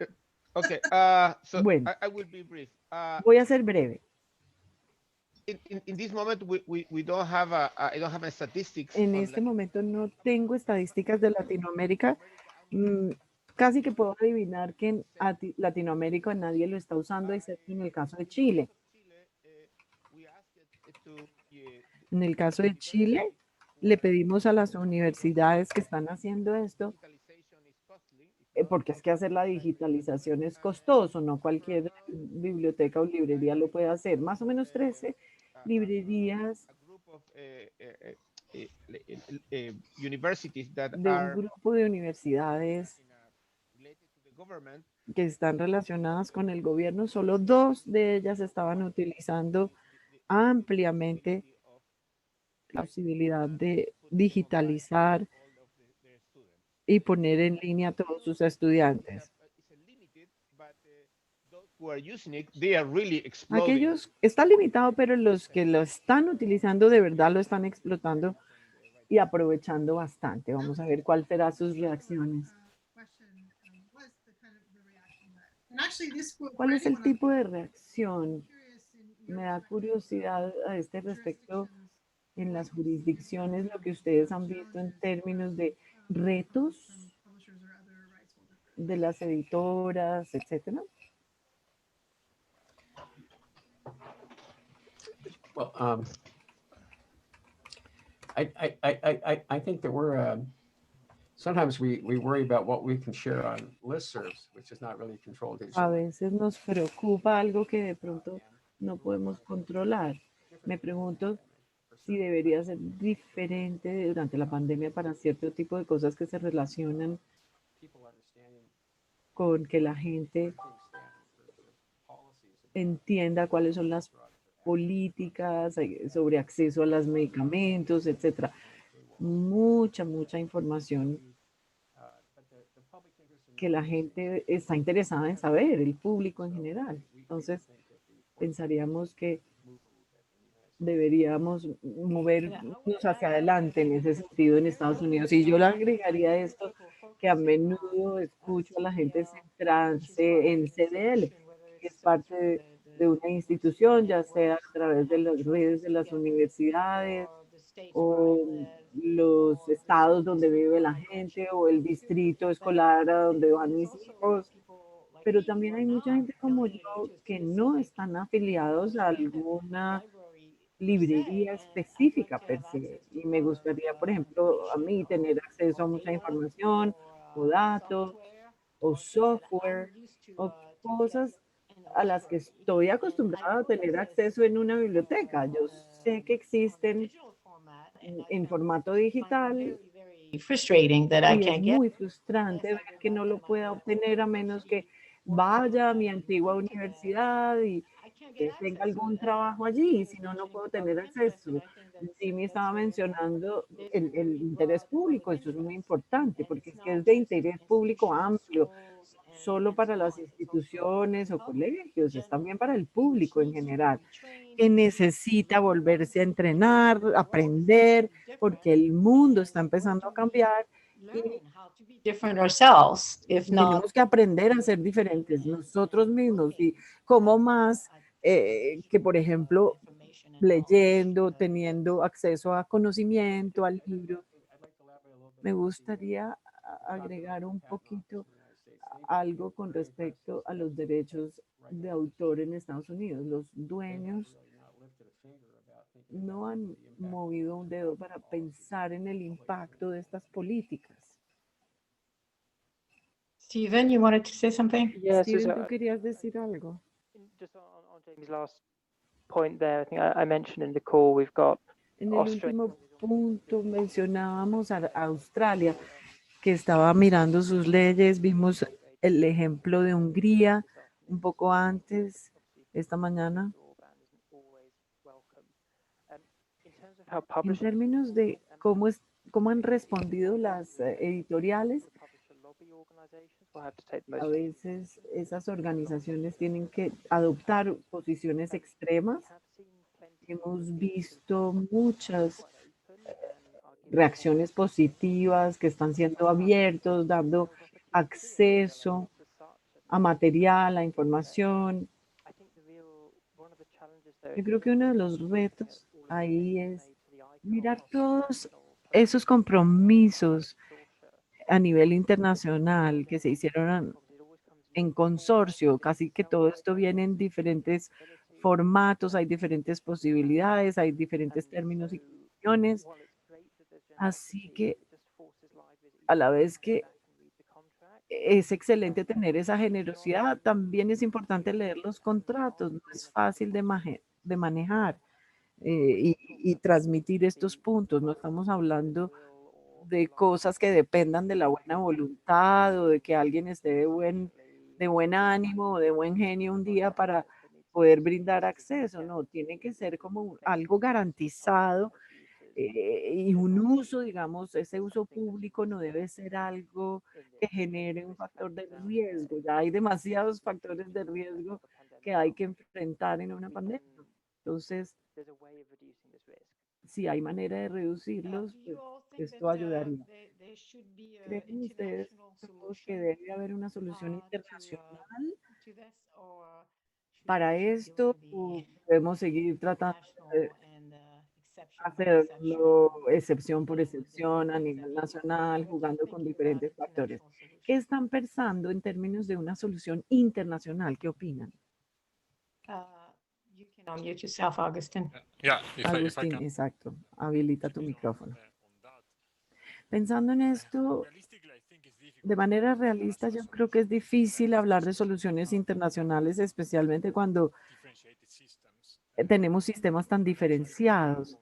Okay, so Bueno. I will be brief. Voy a ser breve. In this moment, we don't have I don't have any statistics. En on este momento no tengo estadísticas de Latinoamérica. Casi que puedo adivinar que en Latinoamérica nadie lo está usando, excepto en el caso de Chile. En el caso de Chile, le pedimos a las universidades que están haciendo esto, porque es que hacer la digitalización es costoso, no cualquier biblioteca o librería lo puede hacer. Más o menos 13 librerías universities that de un are grupo de universidades related to the government que están relacionadas con el gobierno, solo 2 de ellas estaban utilizando ampliamente la posibilidad de digitalizar y poner en línea a todos sus estudiantes. Aquellos, está limitado, pero los que lo están utilizando de verdad lo están explotando y aprovechando bastante. Vamos a ver cuál será sus reacciones. ¿Cuál es el tipo de reacción? Me da curiosidad a este respecto en las jurisdicciones, lo que ustedes han visto en términos de retos de las editoras, etcétera. Well, I think that we're sometimes we worry about what we can share on listservs, which is not really controlled A digitally. veces nos preocupa algo que de pronto no podemos controlar. Me pregunto si debería ser diferente durante la pandemia para cierto tipo de cosas que se relacionan con que la gente entienda cuáles son las políticas sobre acceso a los medicamentos, etcétera. Mucha información que la gente está interesada en saber, el público en general. Entonces, pensaríamos que deberíamos movernos hacia adelante en ese sentido en Estados Unidos. Y yo le agregaría esto, que a menudo escucho a la gente centrarse en CDL, que es parte de una institución, ya sea a través de las redes de las universidades o los estados donde vive la gente o el distrito escolar a donde van mis hijos. Pero también hay mucha gente como yo que no están afiliados a alguna librería específica per se. Y me gustaría, por ejemplo, a mí tener acceso a mucha información o datos o software o cosas a las que estoy acostumbrada a tener acceso en una biblioteca. Yo sé que existen en formato digital Frustrating that I y es can't get. muy frustrante ver que no lo pueda obtener a menos que vaya a mi antigua universidad y que tenga algún trabajo allí, si no, no puedo tener acceso. Jimmy estaba mencionando el interés público, eso es muy importante, porque es que es de interés público amplio, solo para las instituciones o colegios, es también para el público en general, que necesita volverse a entrenar, aprender, porque el mundo está empezando a cambiar y Different ourselves, if not. tenemos que aprender a ser diferentes nosotros mismos y cómo más que, por ejemplo, leyendo, teniendo acceso a conocimiento, al libro. Me gustaría agregar un poquito algo con respecto a los derechos de autor en Estados Unidos. Los dueños no han movido un dedo para pensar en el impacto de estas políticas. Steven, you wanted to say something? Yes, Steven, ¿tú querías decir algo? just on Jamie's last point there, I think I mentioned in the call we've got En el Australia. último punto mencionábamos a Australia, que estaba mirando sus leyes, vimos el ejemplo de Hungría un poco antes, esta mañana. En términos de cómo han respondido las editoriales, a veces esas organizaciones tienen que adoptar posiciones extremas. Hemos visto muchas reacciones positivas que están siendo abiertos, dando acceso a material, a información. Yo creo que uno de los retos ahí es mirar todos esos compromisos a nivel internacional que se hicieron en consorcio. Casi que todo esto viene en diferentes formatos, hay diferentes posibilidades, hay diferentes términos y condiciones. Así que a la vez que es excelente tener esa generosidad, también es importante leer los contratos, no es fácil de manejar y transmitir estos puntos. No estamos hablando de cosas que dependan de la buena voluntad o de que alguien esté de buen ánimo o de buen genio un día para poder brindar acceso. No, tiene que ser como algo garantizado y un uso, digamos, ese uso público no debe ser algo que genere un factor de riesgo. Ya hay demasiados factores de riesgo que hay que enfrentar en una pandemia. Entonces, si hay manera de reducirlos, pues esto ayudaría. ¿Creen ustedes todos que debe haber una solución internacional para esto o debemos seguir tratando de hacerlo excepción por excepción a nivel nacional, jugando con diferentes factores? ¿Qué están pensando en términos de una solución internacional? ¿Qué opinan? You can unmute yourself, Augustine. Yeah, if I Agustín, can exacto. Habilita tu chip in micrófono. on that. Pensando en esto, de manera realista, yo creo que es difícil hablar de soluciones internacionales, especialmente cuando tenemos sistemas tan diferenciados.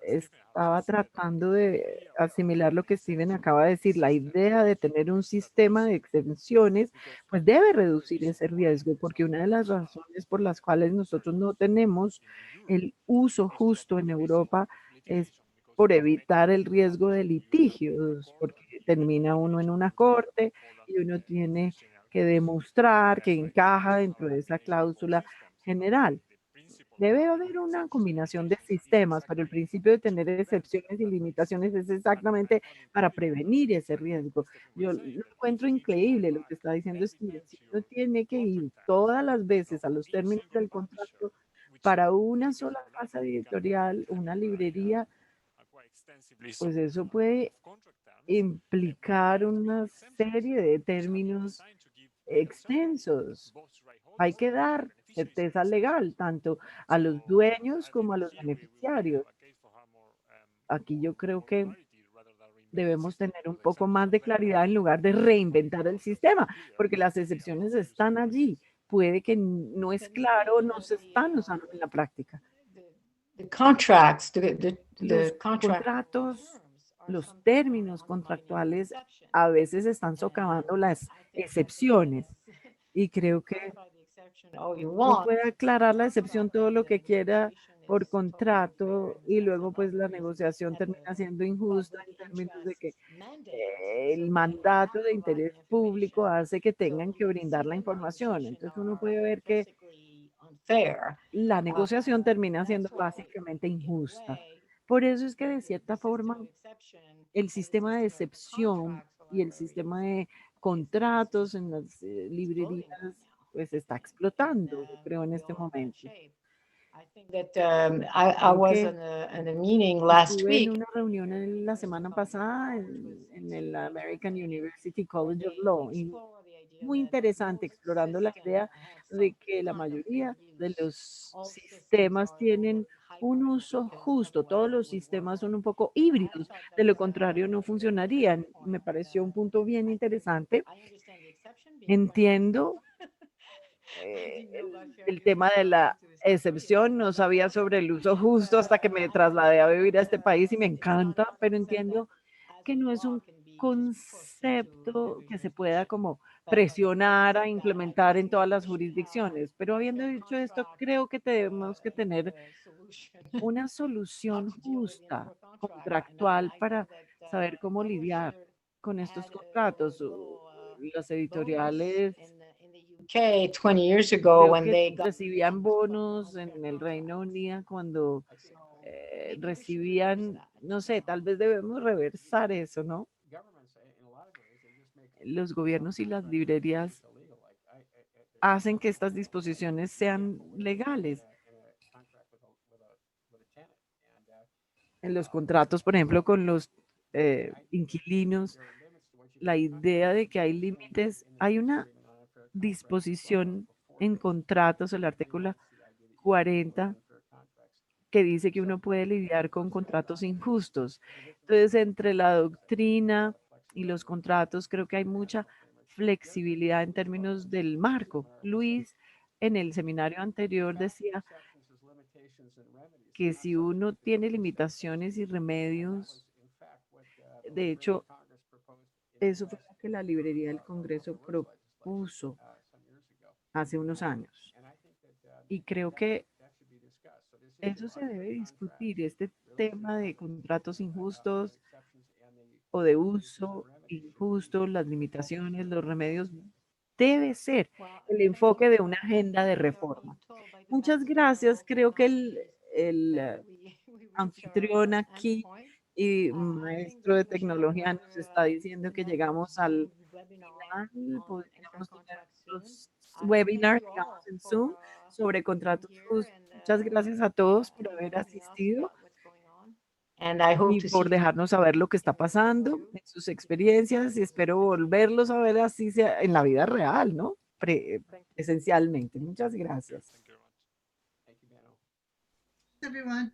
Estaba tratando de asimilar lo que Steven acaba de decir. La idea de tener un sistema de exenciones, pues debe reducir ese riesgo, porque una de las razones por las cuales nosotros no tenemos el uso justo en Europa es por evitar el riesgo de litigios, porque termina uno en una corte y uno tiene que demostrar que encaja dentro de esa cláusula general. Debe haber una combinación de sistemas, pero el principio de tener excepciones y limitaciones es exactamente para prevenir ese riesgo. Yo lo encuentro increíble lo que está diciendo Steven. Si uno tiene que ir todas las veces a los términos del contrato para una sola casa editorial, una librería, pues eso puede implicar una serie de términos extensos. Hay que dar certeza legal tanto a los dueños como a los beneficiarios. Aquí yo creo que debemos tener un poco más de claridad en lugar de reinventar el sistema, porque las excepciones están allí. Puede que no es claro, no se están usando en la práctica. The contracts, Los contratos, los términos contractuales a veces están socavando las excepciones y creo que uno puede aclarar la excepción todo lo que quiera por contrato y luego pues la negociación termina siendo injusta en términos de que el mandato de interés público hace que tengan que brindar la información. Entonces uno puede ver que la negociación termina siendo básicamente injusta. Por eso es que de cierta forma el sistema de excepción y el sistema de contratos en las librerías pues está explotando, yo creo, en este momento. I think that I was in a meeting last Estuve en week. una reunión la semana pasada en el American University College of Law y muy interesante explorando la idea de que la mayoría de los sistemas tienen un uso justo. Todos los sistemas son un poco híbridos, de lo contrario no funcionarían. Me pareció un punto bien interesante. Entiendo el tema de la excepción, no sabía sobre el uso justo hasta que me trasladé a vivir a este país y me encanta, pero entiendo que no es un concepto que se pueda como presionar a implementar en todas las jurisdicciones. Pero habiendo dicho esto, creo que tenemos que tener una solución justa, contractual, para saber cómo lidiar con estos contratos. Las editoriales UK 20 years ago creo when que they got recibían bonos en el Reino Unido cuando recibían, no sé, tal vez debemos reversar eso, ¿no? Los gobiernos y las librerías hacen que estas disposiciones sean legales. En los contratos, por ejemplo, con los inquilinos, la idea de que hay límites, hay una disposición en contratos, el artículo 40, que dice que uno puede lidiar con contratos injustos. Entonces, entre la doctrina y los contratos, creo que hay mucha flexibilidad en términos del marco. Luis, en el seminario anterior, decía que si uno tiene limitaciones y remedios, de hecho, eso fue lo que la librería del Congreso propuso hace unos años. Y creo que eso se debe discutir, este tema de contratos injustos o de uso injusto, las limitaciones, los remedios, debe ser el enfoque de una agenda de reforma. Muchas gracias. Creo que el anfitrión aquí y maestro de tecnología nos está diciendo que llegamos al final. Podríamos tener otros webinars, digamos, en Zoom sobre contratos justos. Muchas gracias a todos por haber asistido and I hope y to por see you. dejarnos saber lo que está pasando en sus experiencias y espero volverlos a ver así sea en la vida real, ¿no? Esencialmente. Muchas gracias. Everyone.